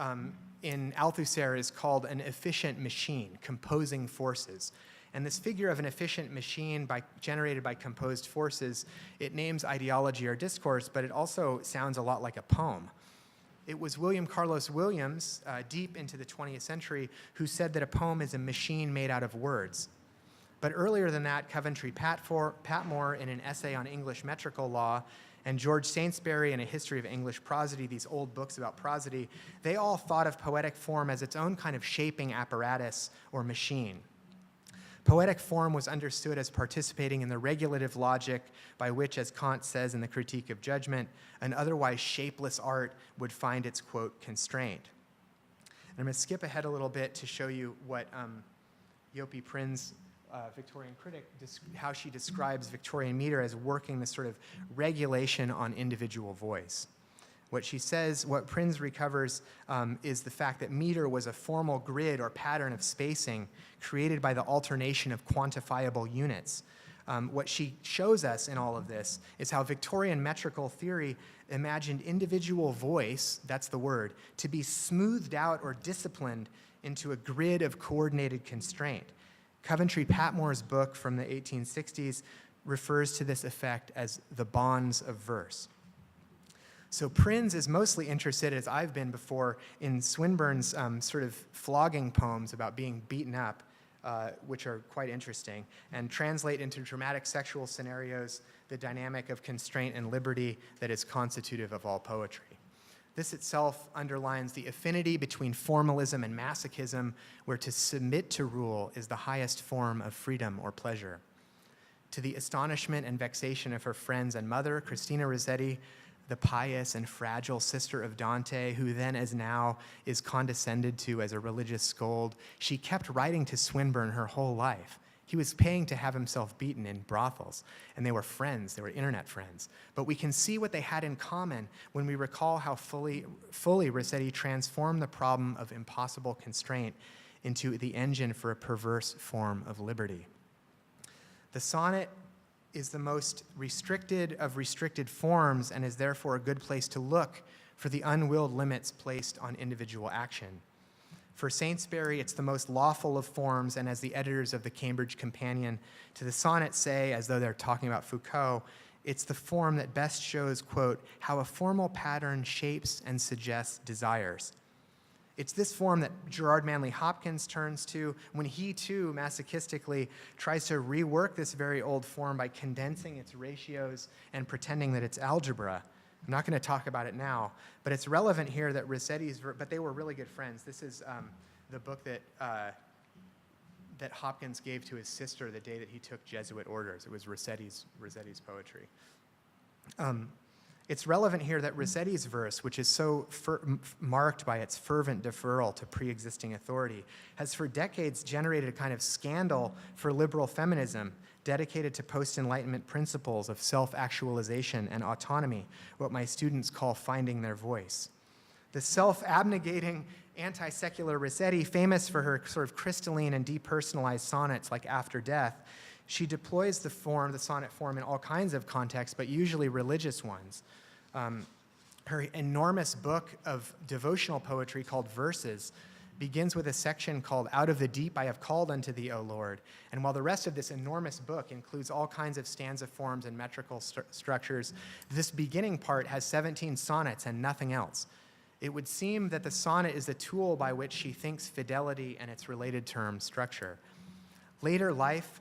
in Althusser is called an efficient machine, composing forces. And this figure of an efficient machine generated by composed forces, it names ideology or discourse, but it also sounds a lot like a poem. It was William Carlos Williams, deep into the 20th century, who said that a poem is a machine made out of words. But earlier than that, Coventry Patmore, in an essay on English metrical law, and George Saintsbury in A History of English Prosody, these old books about prosody, they all thought of poetic form as its own kind of shaping apparatus or machine. Poetic form was understood as participating in the regulative logic by which, as Kant says in the Critique of Judgment, an otherwise shapeless art would find its, quote, constraint. And I'm going to skip ahead a little bit to show you what Jopi Prinz, Victorian critic, how she describes Victorian meter as working this sort of regulation on individual voice. What she says, what Prinz recovers is the fact that meter was a formal grid or pattern of spacing created by the alternation of quantifiable units. What she shows us in all of this is how Victorian metrical theory imagined individual voice, that's the word, to be smoothed out or disciplined into a grid of coordinated constraint. Coventry Patmore's book from the 1860s refers to this effect as the bonds of verse. So Prinz is mostly interested, as I've been before, in Swinburne's sort of flogging poems about being beaten up, which are quite interesting, and translate into dramatic sexual scenarios the dynamic of constraint and liberty that is constitutive of all poetry. This itself underlines the affinity between formalism and masochism, where to submit to rule is the highest form of freedom or pleasure. To the astonishment and vexation of her friends and mother, Christina Rossetti, the pious and fragile sister of Dante, who then as now is condescended to as a religious scold, she kept writing to Swinburne her whole life. He was paying to have himself beaten in brothels, and they were friends, they were internet friends. But we can see what they had in common when we recall how fully Rossetti transformed the problem of impossible constraint into the engine for a perverse form of liberty. The sonnet is the most restricted of restricted forms and is therefore a good place to look for the unwilled limits placed on individual action. For Saintsbury, it's the most lawful of forms, and as the editors of the Cambridge Companion to the sonnet say, as though they're talking about Foucault, it's the form that best shows, quote, how a formal pattern shapes and suggests desires. It's this form that Gerard Manley Hopkins turns to when he, too, masochistically tries to rework this very old form by condensing its ratios and pretending that it's algebra. I'm not going to talk about it now, but it's relevant here that Rossetti's, but they were really good friends. This is the book that Hopkins gave to his sister the day that he took Jesuit orders. It was Rossetti's poetry. It's relevant here that Rossetti's verse, which is so marked by its fervent deferral to pre-existing authority, has for decades generated a kind of scandal for liberal feminism dedicated to post-Enlightenment principles of self-actualization and autonomy, what my students call finding their voice. The self-abnegating, anti-secular Rossetti, famous for her sort of crystalline and depersonalized sonnets like After Death, she deploys the sonnet form in all kinds of contexts, but usually religious ones. Her enormous book of devotional poetry called Verses begins with a section called Out of the Deep I Have Called Unto Thee, O Lord. And while the rest of this enormous book includes all kinds of stanza forms and metrical structures, this beginning part has 17 sonnets and nothing else. It would seem that the sonnet is the tool by which she thinks fidelity and its related term structure. Later life,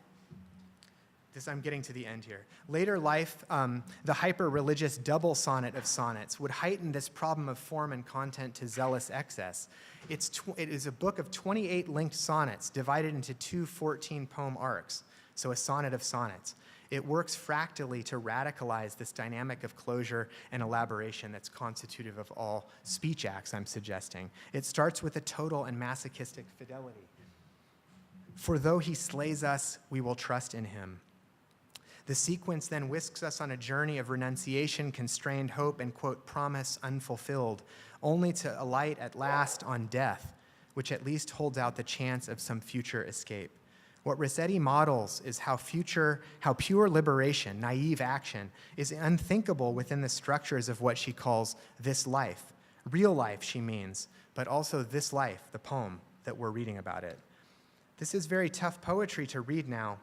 I'm getting to the end here. Later life, the hyper-religious double sonnet of sonnets would heighten this problem of form and content to zealous excess. It is a book of 28 linked sonnets divided into two 14-poem arcs, so a sonnet of sonnets. It works fractally to radicalize this dynamic of closure and elaboration that's constitutive of all speech acts, I'm suggesting. It starts with a total and masochistic fidelity. For though he slays us, we will trust in him. The sequence then whisks us on a journey of renunciation, constrained hope, and, quote, promise unfulfilled, only to alight at last on death, which at least holds out the chance of some future escape. What Rossetti models is how pure liberation, naive action, is unthinkable within the structures of what she calls this life. Real life, she means, but also this life, the poem that we're reading about it. This is very tough poetry to read now,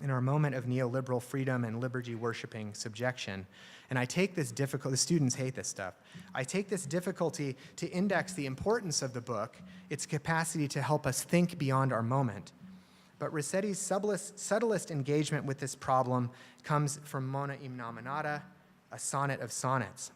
in our moment of neoliberal freedom and liberty-worshiping subjection. And I take this difficulty, the students hate this stuff. I take this difficulty to index the importance of the book, its capacity to help us think beyond our moment. But Rossetti's subtlest engagement with this problem comes from Mona Imnaminata, a sonnet of sonnets.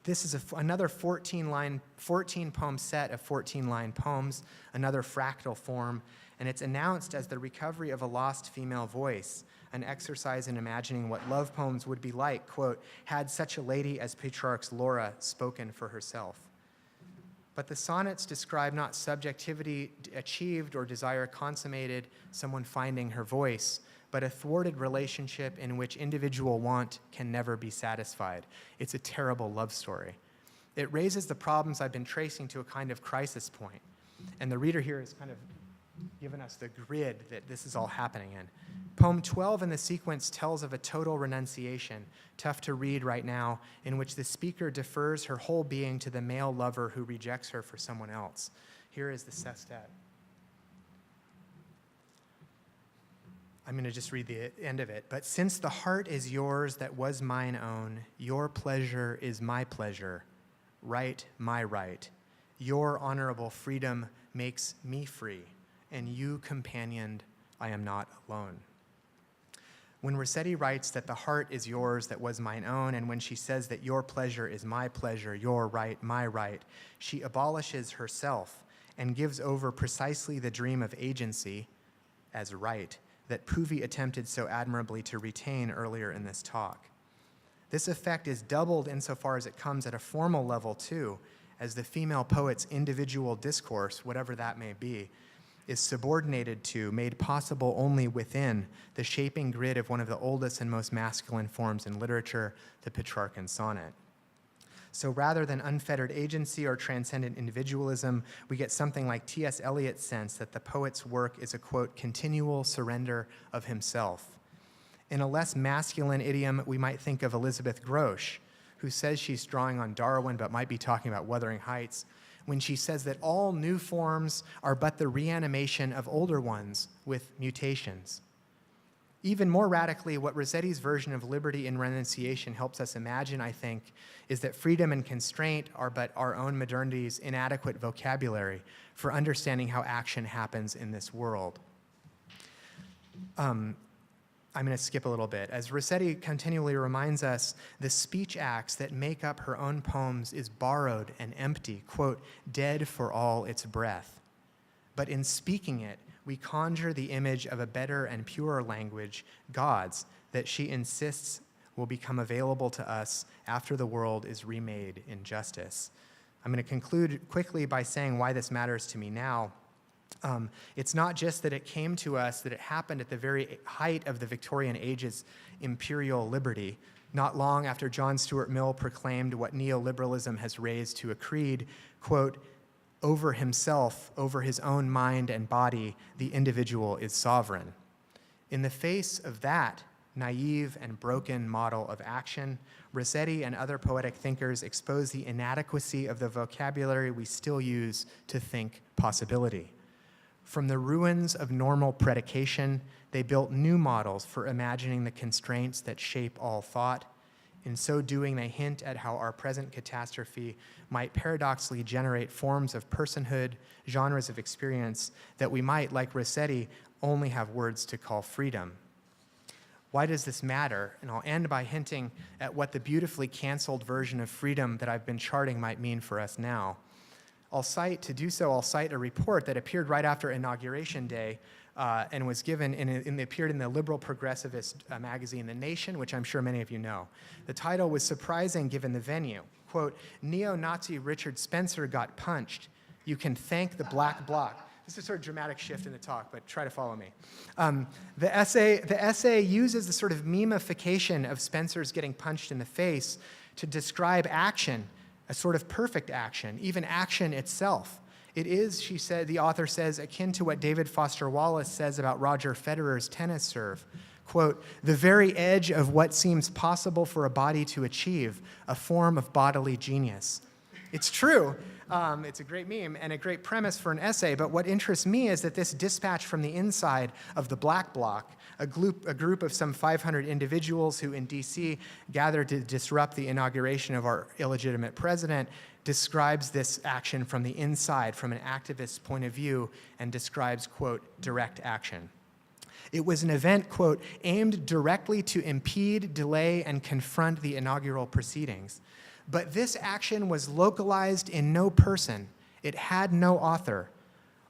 This is another 14-poem set of 14-line poems, another fractal form, and it's announced as the recovery of a lost female voice, an exercise in imagining what love poems would be like, quote, had such a lady as Petrarch's Laura spoken for herself. But the sonnets describe not subjectivity achieved or desire consummated, someone finding her voice, but a thwarted relationship in which individual want can never be satisfied. It's a terrible love story. It raises the problems I've been tracing to a kind of crisis point, and the reader here is kind of given us the grid that this is all happening in. Poem 12 in the sequence tells of a total renunciation, tough to read right now, in which the speaker defers her whole being to the male lover who rejects her for someone else. Here is the sestet. I'm going to just read the end of it. But since the heart is yours that was mine own, your pleasure is my pleasure, right my right. Your honorable freedom makes me free, and you companioned, I am not alone. When Rossetti writes that the heart is yours that was mine own, and when she says that your pleasure is my pleasure, your right, my right, she abolishes herself and gives over precisely the dream of agency as right that Puvi attempted so admirably to retain earlier in this talk. This effect is doubled insofar as it comes at a formal level too, as the female poet's individual discourse, whatever that may be, is subordinated to, made possible only within, the shaping grid of one of the oldest and most masculine forms in literature, the Petrarchan sonnet. So rather than unfettered agency or transcendent individualism, we get something like T.S. Eliot's sense that the poet's work is a, quote, continual surrender of himself. In a less masculine idiom, we might think of Elizabeth Grosz, who says she's drawing on Darwin but might be talking about Wuthering Heights, when she says that all new forms are but the reanimation of older ones with mutations. Even more radically, what Rossetti's version of liberty in renunciation helps us imagine, I think, is that freedom and constraint are but our own modernity's inadequate vocabulary for understanding how action happens in this world. I'm going to skip a little bit. As Rossetti continually reminds us, the speech acts that make up her own poems is borrowed and empty, quote, dead for all its breath. But in speaking it, we conjure the image of a better and purer language, God's, that she insists will become available to us after the world is remade in justice. I'm going to conclude quickly by saying why this matters to me now. It's not just that it came to us, that it happened at the very height of the Victorian Age's imperial liberty, not long after John Stuart Mill proclaimed what neoliberalism has raised to a creed, quote, over himself, over his own mind and body, the individual is sovereign. In the face of that naive and broken model of action, Rossetti and other poetic thinkers expose the inadequacy of the vocabulary we still use to think possibility. From the ruins of normal predication, they built new models for imagining the constraints that shape all thought. In so doing, they hint at how our present catastrophe might paradoxically generate forms of personhood, genres of experience that we might, like Rossetti, only have words to call freedom. Why does this matter? And I'll end by hinting at what the beautifully canceled version of freedom that I've been charting might mean for us now. I'll cite a report that appeared right after Inauguration Day and was given, appeared in the liberal progressivist magazine, The Nation, which I'm sure many of you know. The title was surprising given the venue. Quote, neo-Nazi Richard Spencer got punched. You can thank the black bloc. This is a sort of dramatic shift in the talk, but try to follow me. The essay uses the sort of memification of Spencer's getting punched in the face to describe action, a sort of perfect action, even action itself. It is, she said, the author says, akin to what David Foster Wallace says about Roger Federer's tennis serve. Quote, the very edge of what seems possible for a body to achieve, a form of bodily genius. It's true. It's a great meme and a great premise for an essay, but what interests me is that this dispatch from the inside of the Black Bloc, a group of some 500 individuals who in DC gathered to disrupt the inauguration of our illegitimate president, describes this action from the inside, from an activist's point of view, and describes, quote, direct action. It was an event, quote, aimed directly to impede, delay, and confront the inaugural proceedings. But this action was localized in no person. It had no author.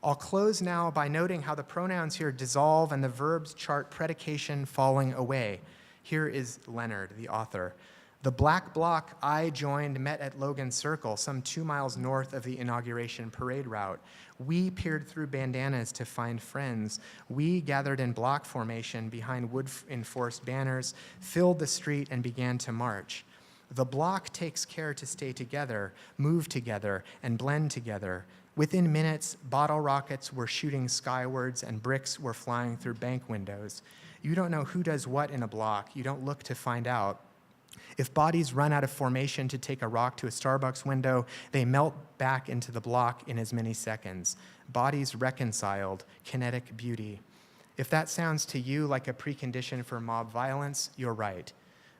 I'll close now by noting how the pronouns here dissolve and the verbs chart predication falling away. Here is Leonard, the author. The Black Bloc I joined met at Logan Circle, some 2 miles north of the inauguration parade route. We peered through bandanas to find friends. We gathered in block formation behind wood-enforced banners, filled the street, and began to march. The block takes care to stay together, move together, and blend together. Within minutes, bottle rockets were shooting skywards and bricks were flying through bank windows. You don't know who does what in a block. You don't look to find out. If bodies run out of formation to take a rock to a Starbucks window, they melt back into the block in as many seconds. Bodies reconciled, kinetic beauty. If that sounds to you like a precondition for mob violence, you're right.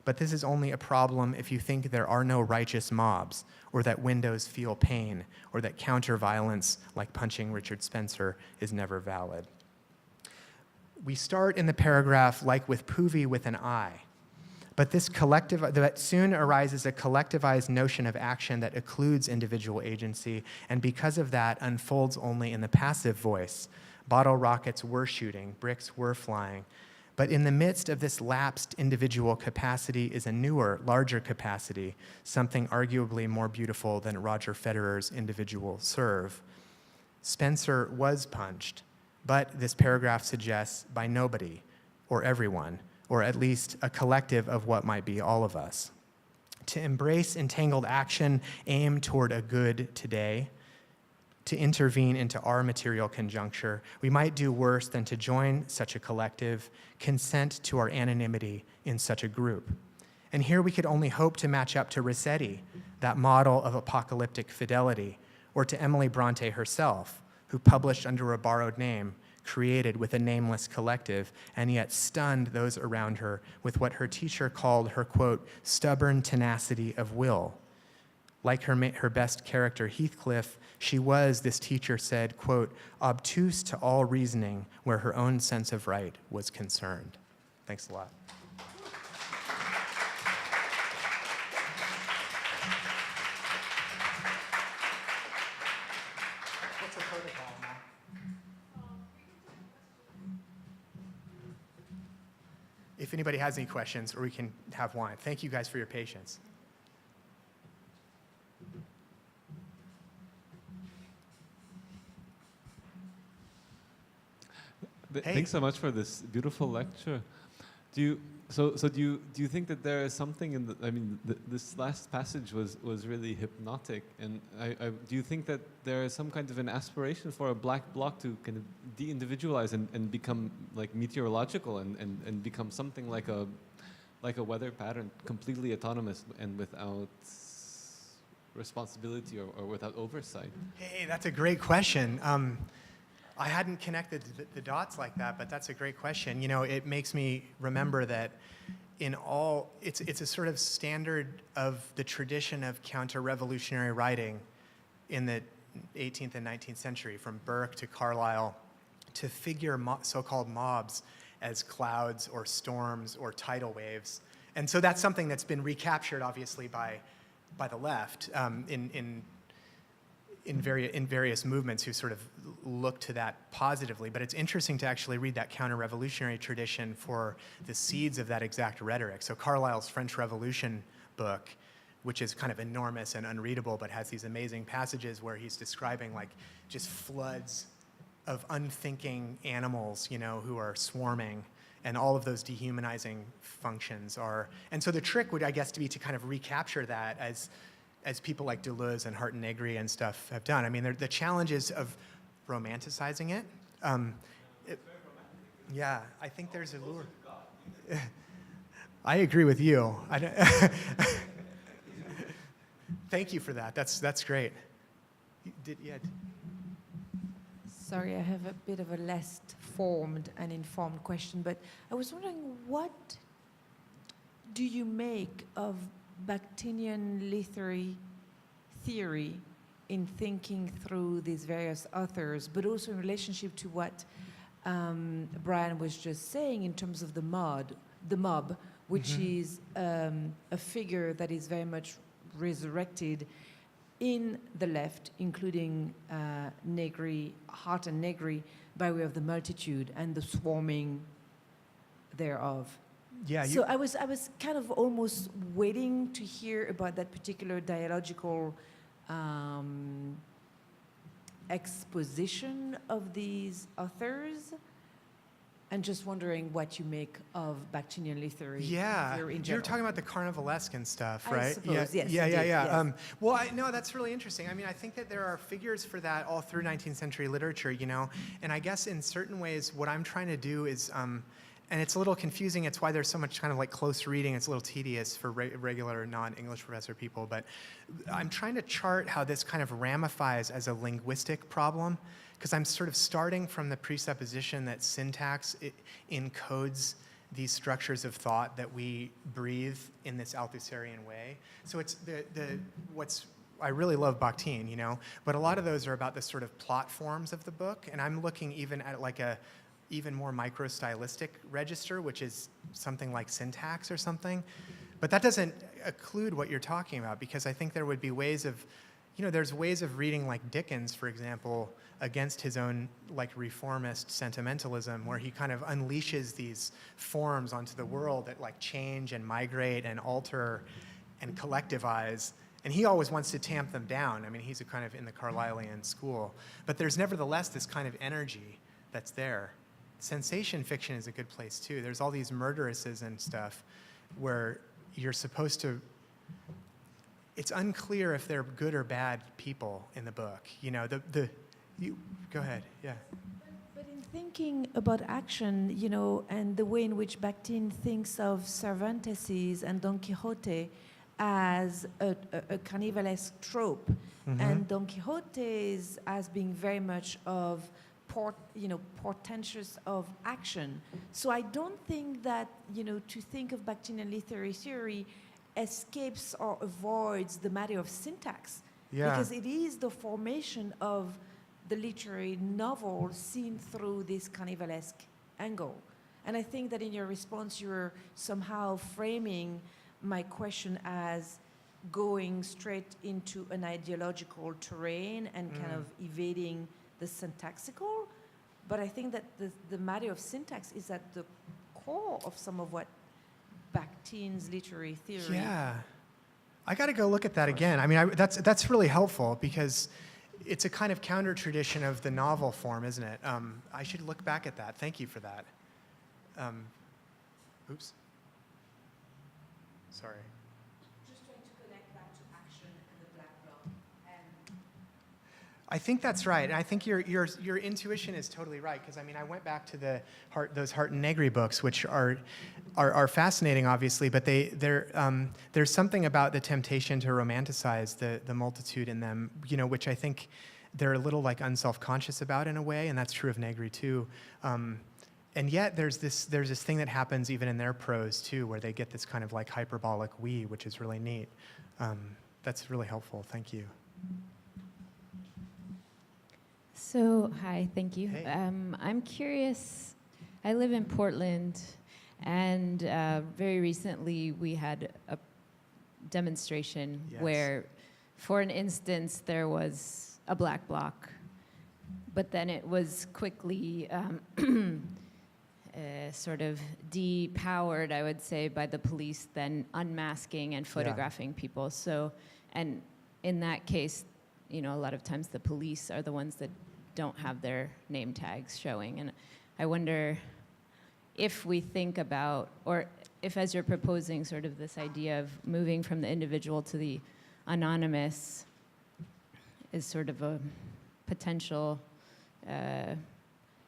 But this is only a problem if you think there are no righteous mobs, or that windows feel pain, or that counter-violence, like punching Richard Spencer, is never valid. We start in the paragraph like with Puvi with an I, but that soon arises a collectivized notion of action that occludes individual agency, and because of that, unfolds only in the passive voice. Bottle rockets were shooting, bricks were flying. But in the midst of this lapsed individual capacity is a newer, larger capacity, something arguably more beautiful than Roger Federer's individual serve. Spencer was punched, but this paragraph suggests by nobody, or everyone, or at least a collective of what might be all of us. To embrace entangled action aimed toward a good today, to intervene into our material conjuncture, we might do worse than to join such a collective, consent to our anonymity in such a group. And here we could only hope to match up to Rossetti, that model of apocalyptic fidelity, or to Emily Brontë herself, who published under a borrowed name, created with a nameless collective, and yet stunned those around her with what her teacher called her, quote, stubborn tenacity of will. Like her best character, Heathcliff, she was, this teacher said, quote, obtuse to all reasoning where her own sense of right was concerned. Thanks a lot. What's the protocol now? if anybody has any questions, or we can have wine. Thank you guys for your patience. Hey. Thanks so much for this beautiful lecture. Do you think that there is something in the, I mean, this last passage was really hypnotic, and do you think that there is some kind of an aspiration for a black bloc to kind of de-individualize and become like meteorological and become something like a weather pattern, completely autonomous and without responsibility or without oversight? Hey, that's a great question. I hadn't connected the dots like that, but that's a great question. You know, it makes me remember that it's a sort of standard of the tradition of counter-revolutionary writing in the 18th and 19th century, from Burke to Carlyle, to figure so-called mobs as clouds or storms or tidal waves. And so that's something that's been recaptured, obviously, by the left in various movements who sort of look to that positively. But it's interesting to actually read that counter-revolutionary tradition for the seeds of that exact rhetoric. So Carlyle's French Revolution book, which is kind of enormous and unreadable, but has these amazing passages where he's describing like just floods of unthinking animals, you know, who are swarming, and all of those dehumanizing functions are. And so the trick would, I guess, to be to kind of recapture that as people like Deleuze and Hart and Negri and stuff have done. I mean, the challenges of romanticizing it. Yeah, I think there's a lure. I agree with you. Thank you for that. That's great. Sorry, I have a bit of a less formed and informed question, but I was wondering, what do you make of Bakhtinian literary theory in thinking through these various authors, but also in relationship to what Brian was just saying in terms of the mob, which is a figure that is very much resurrected in the left, including Hart and Negri, by way of the multitude and the swarming thereof. Yeah. So I was kind of almost waiting to hear about that particular dialogical exposition of these authors, and just wondering what you make of Bakhtinian literary theory in general. You're talking about the carnivalesque and stuff, I right? suppose, yes. Yeah. Yes. Well, no, that's really interesting. I mean, I think that there are figures for that all through 19th century literature, you know, and I guess in certain ways what I'm trying to do is, and it's a little confusing, it's why there's so much kind of like close reading, it's a little tedious for regular non-English professor people, but I'm trying to chart how this kind of ramifies as a linguistic problem, because I'm sort of starting from the presupposition that syntax encodes these structures of thought that we breathe in this Althusserian way. So it's I really love Bakhtin, you know, but a lot of those are about the sort of plot forms of the book, and I'm looking even at like a even more micro-stylistic register, which is something like syntax or something. But that doesn't occlude what you're talking about, because I think there would be ways of, you know, there's ways of reading like Dickens, for example, against his own like reformist sentimentalism, where he kind of unleashes these forms onto the world that like change and migrate and alter and collectivize. And he always wants to tamp them down. I mean, he's a kind of in the Carlylean school. But there's nevertheless this kind of energy that's there. Sensation fiction is a good place too. There's all these murderesses and stuff where you're supposed to, it's unclear if they're good or bad people in the book. You know, go ahead, yeah. But in thinking about action, you know, and the way in which Bakhtin thinks of Cervantes and Don Quixote as a carnivalesque trope, and Don Quixote as being very much of portentous of action. So I don't think that, you know, to think of Bakhtinian literary theory escapes or avoids the matter of syntax. Yeah. Because it is the formation of the literary novel seen through this carnivalesque angle. And I think that in your response, you're somehow framing my question as going straight into an ideological terrain and kind of evading the syntaxical, but I think that the matter of syntax is at the core of some of what Bakhtin's literary theory. Yeah. I got to go look at that again. I mean, that's really helpful because it's a kind of counter tradition of the novel form, isn't it? I should look back at that. Thank you for that. Oops. Sorry. Just trying to connect that to action and the black bloc. I think that's right, and I think your intuition is totally right. Because I mean, I went back to those Hart and Negri books, which are fascinating, obviously, but there's something about the temptation to romanticize the multitude in them, you know, which I think they're a little like unself-conscious about in a way, and that's true of Negri too. And yet there's this thing that happens even in their prose too, where they get this kind of like hyperbolic we, which is really neat. That's really helpful. Thank you. So, hi, thank you. Hey. I'm curious, I live in Portland, and very recently we had a demonstration Yes. where, for an instance, there was a black bloc, but then it was quickly sort of depowered, I would say, by the police, then unmasking and photographing people. So, and in that case, you know, a lot of times the police are the ones that don't have their name tags showing. And I wonder if we think about, or if as you're proposing sort of this idea of moving from the individual to the anonymous is sort of a potential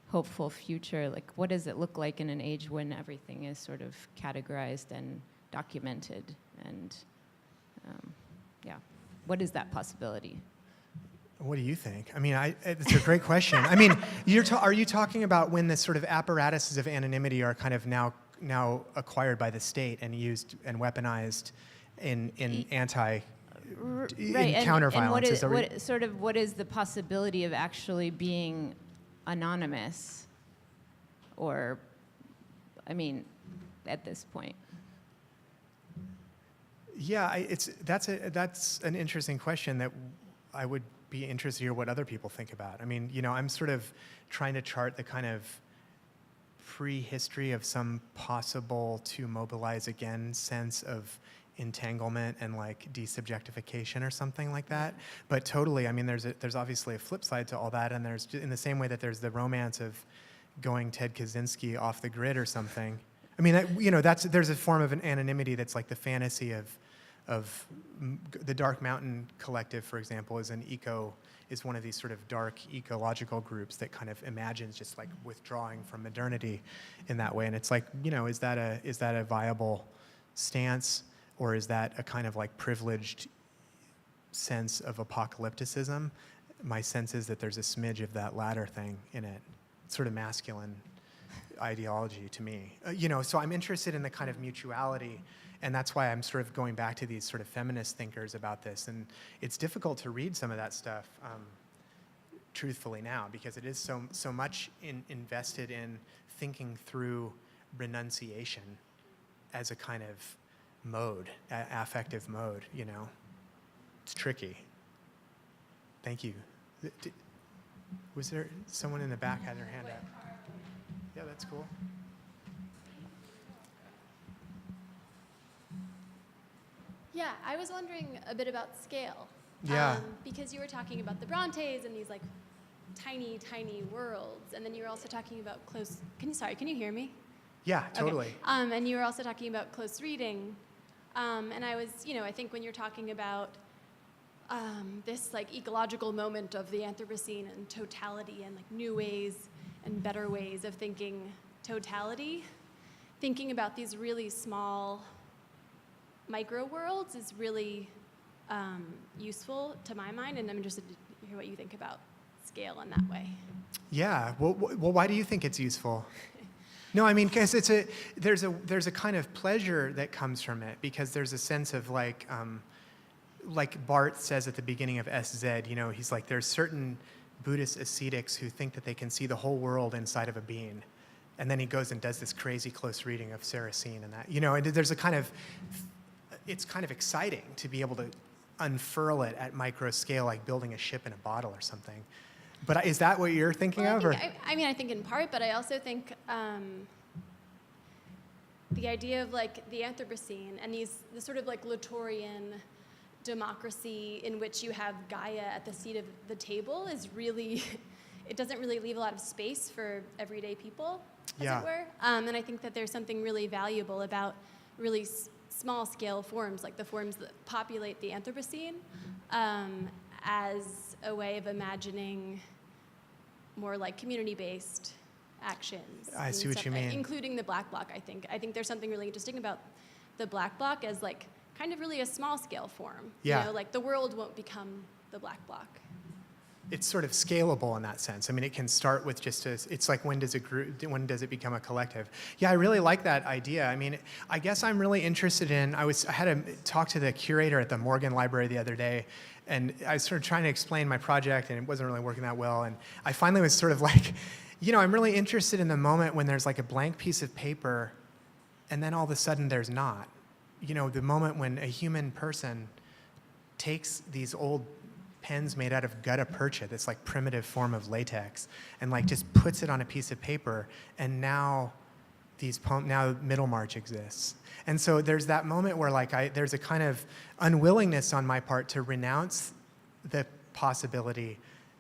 hopeful future. Like, what does it look like in an age when everything is sort of categorized and documented? And yeah, what is that possibility? What do you think? I mean, it's a great question. I mean, are you talking about when the sort of apparatuses of anonymity are kind of now acquired by the state and used and weaponized in counter-violence? And what is the possibility of actually being anonymous? Or, I mean, at this point. Yeah, that's an interesting question that I would be interested to hear what other people think about. I mean, you know, I'm sort of trying to chart the kind of prehistory of some possible to mobilize again sense of entanglement and like desubjectification or something like that. But totally, I mean, there's obviously a flip side to all that, and there's, in the same way that there's the romance of going Ted Kaczynski off the grid or something. I mean, you know, there's a form of an anonymity that's like the fantasy of the Dark Mountain Collective, for example, is one of these sort of dark ecological groups that kind of imagines just like withdrawing from modernity in that way. And it's like, you know, is that a viable stance, or is that a kind of like privileged sense of apocalypticism? My sense is that there's a smidge of that latter thing in it. It's sort of masculine ideology to me. You know, so I'm interested in the kind of mutuality. And that's why I'm sort of going back to these sort of feminist thinkers about this. And it's difficult to read some of that stuff truthfully now, because it is so much invested in thinking through renunciation as a kind of mode, affective mode, you know. It's tricky. Thank you. Was there someone in the back had their hand up? Yeah, that's cool. Yeah, I was wondering a bit about scale. Yeah. Because you were talking about the Brontes and these like tiny, tiny worlds, and then you were also talking about close. Can you hear me? Yeah, totally. Okay. And you were also talking about close reading, and I was, you know, I think when you're talking about this like ecological moment of the Anthropocene and totality and like new ways and better ways of thinking totality, thinking about these really small micro worlds is really useful to my mind, and I'm interested to hear what you think about scale in that way. Yeah. Well, why do you think it's useful? No, I mean, because there's a kind of pleasure that comes from it, because there's a sense of like Barth says at the beginning of SZ, you know, he's like, there's certain Buddhist ascetics who think that they can see the whole world inside of a being. And then he goes and does this crazy close reading of Saracen and that, you know, and there's a kind of, it's kind of exciting to be able to unfurl it at micro scale, like building a ship in a bottle or something. But is that what you're thinking of? I think in part, but I also think the idea of like the Anthropocene and the sort of like Latourian democracy in which you have Gaia at the seat of the table is really, it doesn't really leave a lot of space for everyday people, as it were. And I think that there's something really valuable about really small scale forms, like the forms that populate the Anthropocene, as a way of imagining more like community-based actions. I see what you mean. Including the Black Bloc, I think. I think there's something really interesting about the Black Bloc as like kind of really a small scale form. Yeah. You know, like the world won't become the Black Bloc. It's sort of scalable in that sense. I mean, it can start with just it's like when does it become a collective? Yeah, I really like that idea. I mean, I guess I'm really interested in, I had a talk to the curator at the Morgan Library the other day, and I was sort of trying to explain my project, and it wasn't really working that well, and I finally was sort of like, you know, I'm really interested in the moment when there's like a blank piece of paper, and then all of a sudden there's not. You know, the moment when a human person takes these old pens made out of gutta percha, this like primitive form of latex, and like just puts it on a piece of paper, and now now Middlemarch exists. And so there's that moment where like there's a kind of unwillingness on my part to renounce the possibility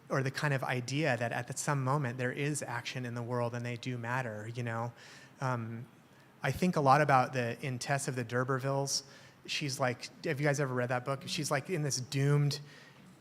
or the kind of idea that at some moment there is action in the world and they do matter, you know. I think a lot about in Tess of the D'Urbervilles. She's like, have you guys ever read that book? She's like in this doomed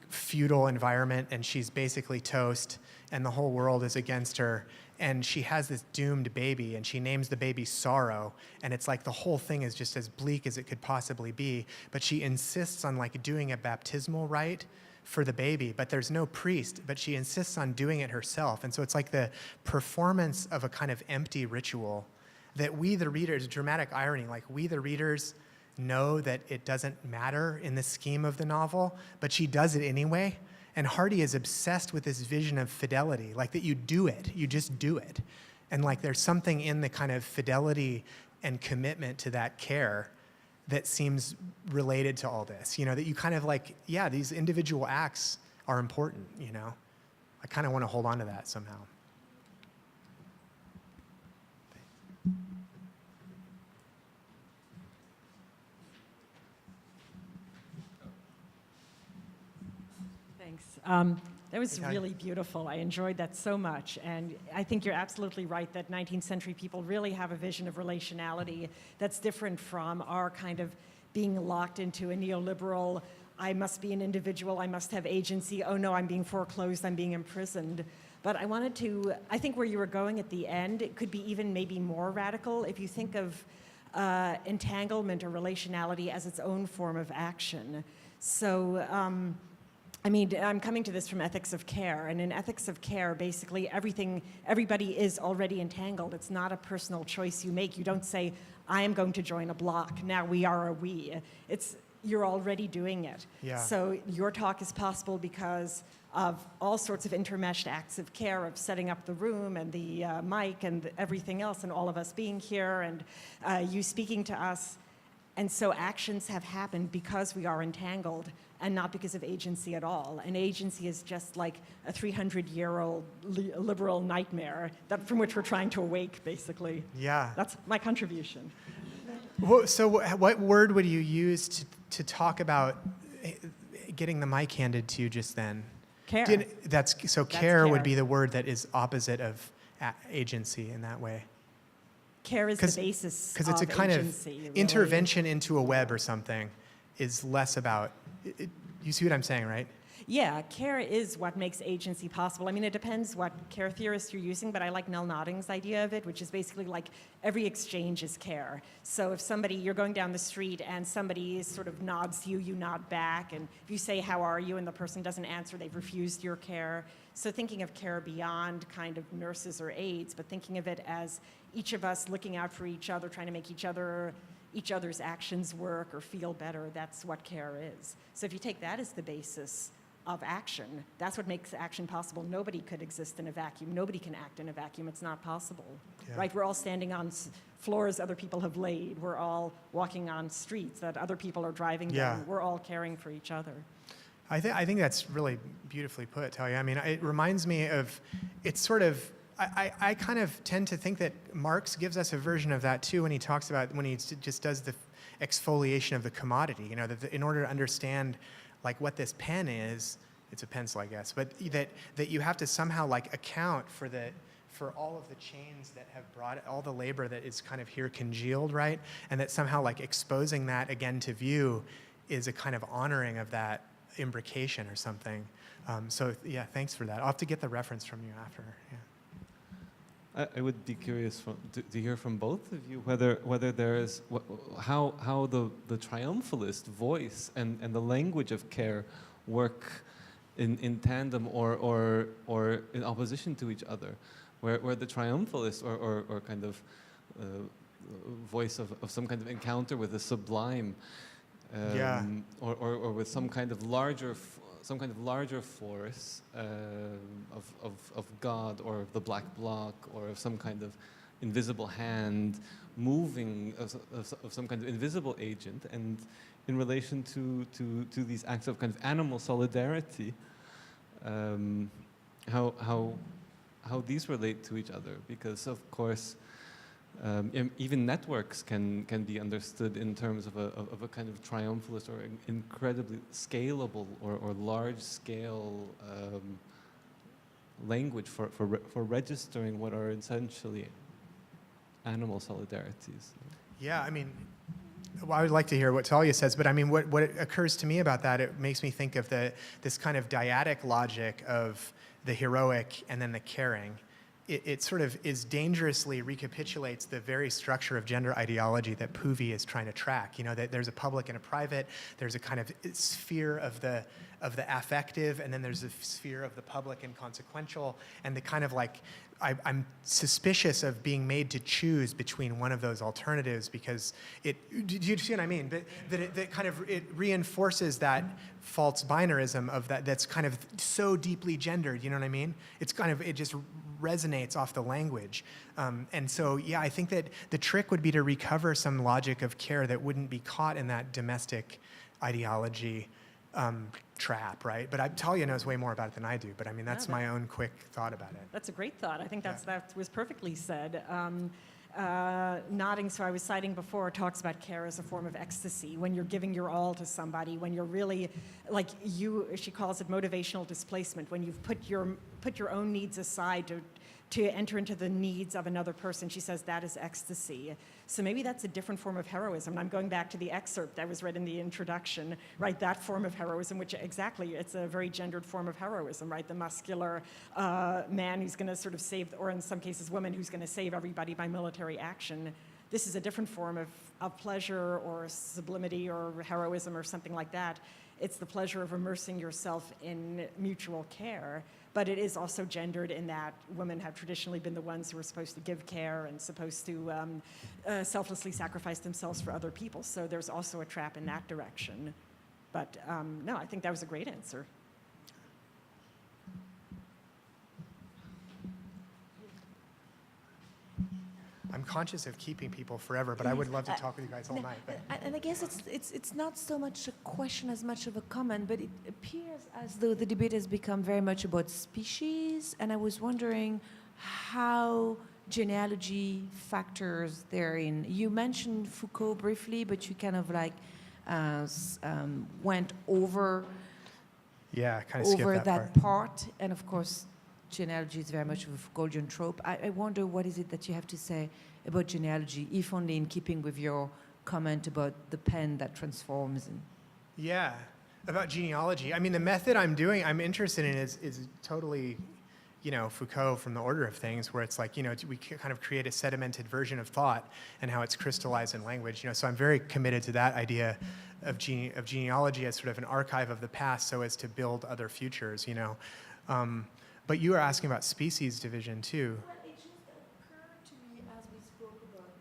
feudal environment, and she's basically toast, and the whole world is against her, and she has this doomed baby, and she names the baby Sorrow, and it's like the whole thing is just as bleak as it could possibly be, but she insists on like doing a baptismal rite for the baby, but there's no priest, but she insists on doing it herself, and so it's like the performance of a kind of empty ritual that we the readers, dramatic irony, like we the readers know that it doesn't matter in the scheme of the novel, but she does it anyway. And Hardy is obsessed with this vision of fidelity, like that you do it, you just do it. And like there's something in the kind of fidelity and commitment to that care that seems related to all this, you know, that you kind of like, yeah, these individual acts are important, you know. I kind of want to hold on to that somehow. That was really beautiful. I enjoyed that so much. And I think you're absolutely right that 19th century people really have a vision of relationality that's different from our kind of being locked into a neoliberal, I must be an individual, I must have agency, oh no, I'm being foreclosed, I'm being imprisoned. But I think where you were going at the end, it could be even maybe more radical if you think of entanglement or relationality as its own form of action. So, I mean, I'm coming to this from Ethics of Care, and in Ethics of Care, basically everybody is already entangled. It's not a personal choice you make. You don't say, I am going to join a block, now we are a we. You're already doing it. Yeah. So your talk is possible because of all sorts of intermeshed acts of care, of setting up the room and the mic and everything else, and all of us being here, and you speaking to us. And so actions have happened because we are entangled and not because of agency at all. And agency is just like a 300-year-old liberal nightmare from which we're trying to awake, basically. Yeah. That's my contribution. Well, so what word would you use to talk about getting the mic handed to you just then? Care. Care would be the word that is opposite of agency in that way. Care is the basis because it's a kind agency, of really. Intervention into a web or something is less about you see what I'm saying, right? Yeah, care is what makes agency possible. I mean, it depends what care theorist you're using, but I like Nell Nodding's idea of it, which is basically like every exchange is care. So if you're going down the street and somebody sort of nods to you, you nod back, and if you say, how are you, and the person doesn't answer, they've refused your care. So thinking of care beyond kind of nurses or aides, but thinking of it as each of us looking out for each other, trying to make each other's actions work or feel better, that's what care is. So if you take that as the basis of action, that's what makes action possible. Nobody could exist in a vacuum. Nobody can act in a vacuum. It's not possible, right? We're all standing on floors other people have laid. We're all walking on streets that other people are driving down. We're all caring for each other. I think that's really beautifully put, Talia. I mean, it reminds me of, it's sort of, I kind of tend to think that Marx gives us a version of that too when he talks about, when he just does the exfoliation of the commodity, you know, that in order to understand like what this pen is, it's a pencil, I guess, but that you have to somehow like account for all of the chains that have brought it, all the labor that is kind of here congealed, right? And that somehow like exposing that again to view is a kind of honoring of that imbrication or something. So yeah, thanks for that. I'll have to get the reference from you after. Yeah. I would be curious to hear from both of you whether there is how the triumphalist voice and the language of care work in tandem or in opposition to each other, where the triumphalist or kind of voice of some kind of encounter with the sublime, or with some kind of larger force of God or of the black bloc or of some kind of invisible hand moving of some kind of invisible agent, and in relation to these acts of kind of animal solidarity, how these relate to each other, because of course even networks can be understood in terms of a kind of triumphalist or incredibly scalable or large-scale language for registering what are essentially animal solidarities. Yeah, I mean, well, I would like to hear what Talia says, but I mean, what occurs to me about that, it makes me think of this kind of dyadic logic of the heroic and then the caring. It sort of dangerously recapitulates the very structure of gender ideology that Puvi is trying to track. You know, that there's a public and a private, there's a kind of sphere of the affective, and then there's a sphere of the public and consequential, and the kind of like, I'm suspicious of being made to choose between one of those alternatives, because do you see what I mean? That it reinforces that false binarism of that's kind of so deeply gendered, you know what I mean? It's kind of, it just resonates off the language. And so, yeah, I think that the trick would be to recover some logic of care that wouldn't be caught in that domestic ideology trap, right? But Talia knows way more about it than I do, but I mean, that's my own quick thought about it. That's a great thought. I think that was perfectly said. Nodding, so I was citing before, talks about care as a form of ecstasy, when you're giving your all to somebody, when you're really, like she calls it motivational displacement, when you've put your own needs aside to enter into the needs of another person. She says that is ecstasy. So maybe that's a different form of heroism. And I'm going back to the excerpt that was read in the introduction, right? That form of heroism, which exactly, it's a very gendered form of heroism, right? The muscular man who's going to sort of save, or in some cases, woman who's going to save everybody by military action. This is a different form of pleasure or sublimity or heroism or something like that. It's the pleasure of immersing yourself in mutual care. But it is also gendered in that women have traditionally been the ones who are supposed to give care and supposed to selflessly sacrifice themselves for other people. So there's also a trap in that direction. But no, I think that was a great answer. I'm conscious of keeping people forever, but I would love to talk with you guys all night. But. And I guess it's not so much a question as much of a comment, but it appears as though the debate has become very much about species, and I was wondering how genealogy factors therein. You mentioned Foucault briefly, but you kind of like went over kind of skipped that part, and of course genealogy is very much of a Foucauldian trope. I wonder what is it that you have to say about genealogy, if only in keeping with your comment about the pen that transforms. Yeah, about genealogy. I mean, the method I'm interested in is totally, you know, Foucault from the order of things, where it's like, you know, we kind of create a sedimented version of thought and how it's crystallized in language. You know, so I'm very committed to that idea of genealogy as sort of an archive of the past, so as to build other futures. You know. But you were asking about species division, too. Well, it just occurred to me as we spoke about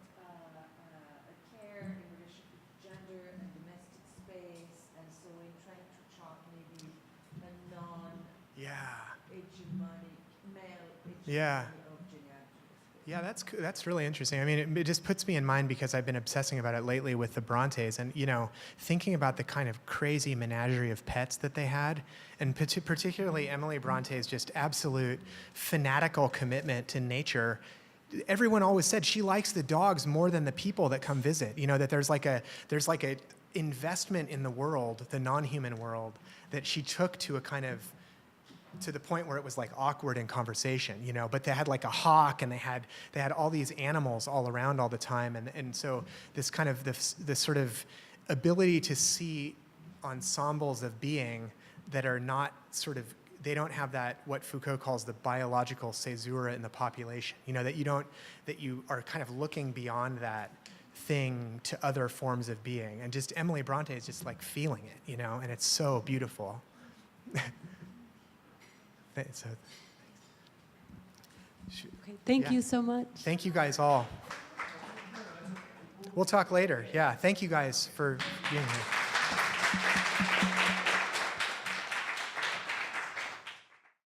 care in relation to gender and domestic space, and so in trying to chart maybe a non-hegemonic male hegemony of genealogy. Yeah, that's really interesting. I mean, it just puts me in mind because I've been obsessing about it lately with the Brontes, and thinking about the kind of crazy menagerie of pets that they had, and particularly Emily Bronte's just absolute fanatical commitment to nature. Everyone always said she likes the dogs more than the people that come visit. That there's like a investment in the world, the non-human world, that she took to a kind of, to the point where it was like awkward in conversation, but they had like a hawk, and they had all these animals all around all the time. And so this kind of, this sort of ability to see ensembles of being that are not they don't have that, what Foucault calls the biological caesura in the population, that you are kind of looking beyond that thing to other forms of being. And just Emily Brontë is just like feeling it, and it's so beautiful. So, Okay, thank yeah. you so much. Thank you guys all. We'll talk later. Yeah, thank you guys for being here.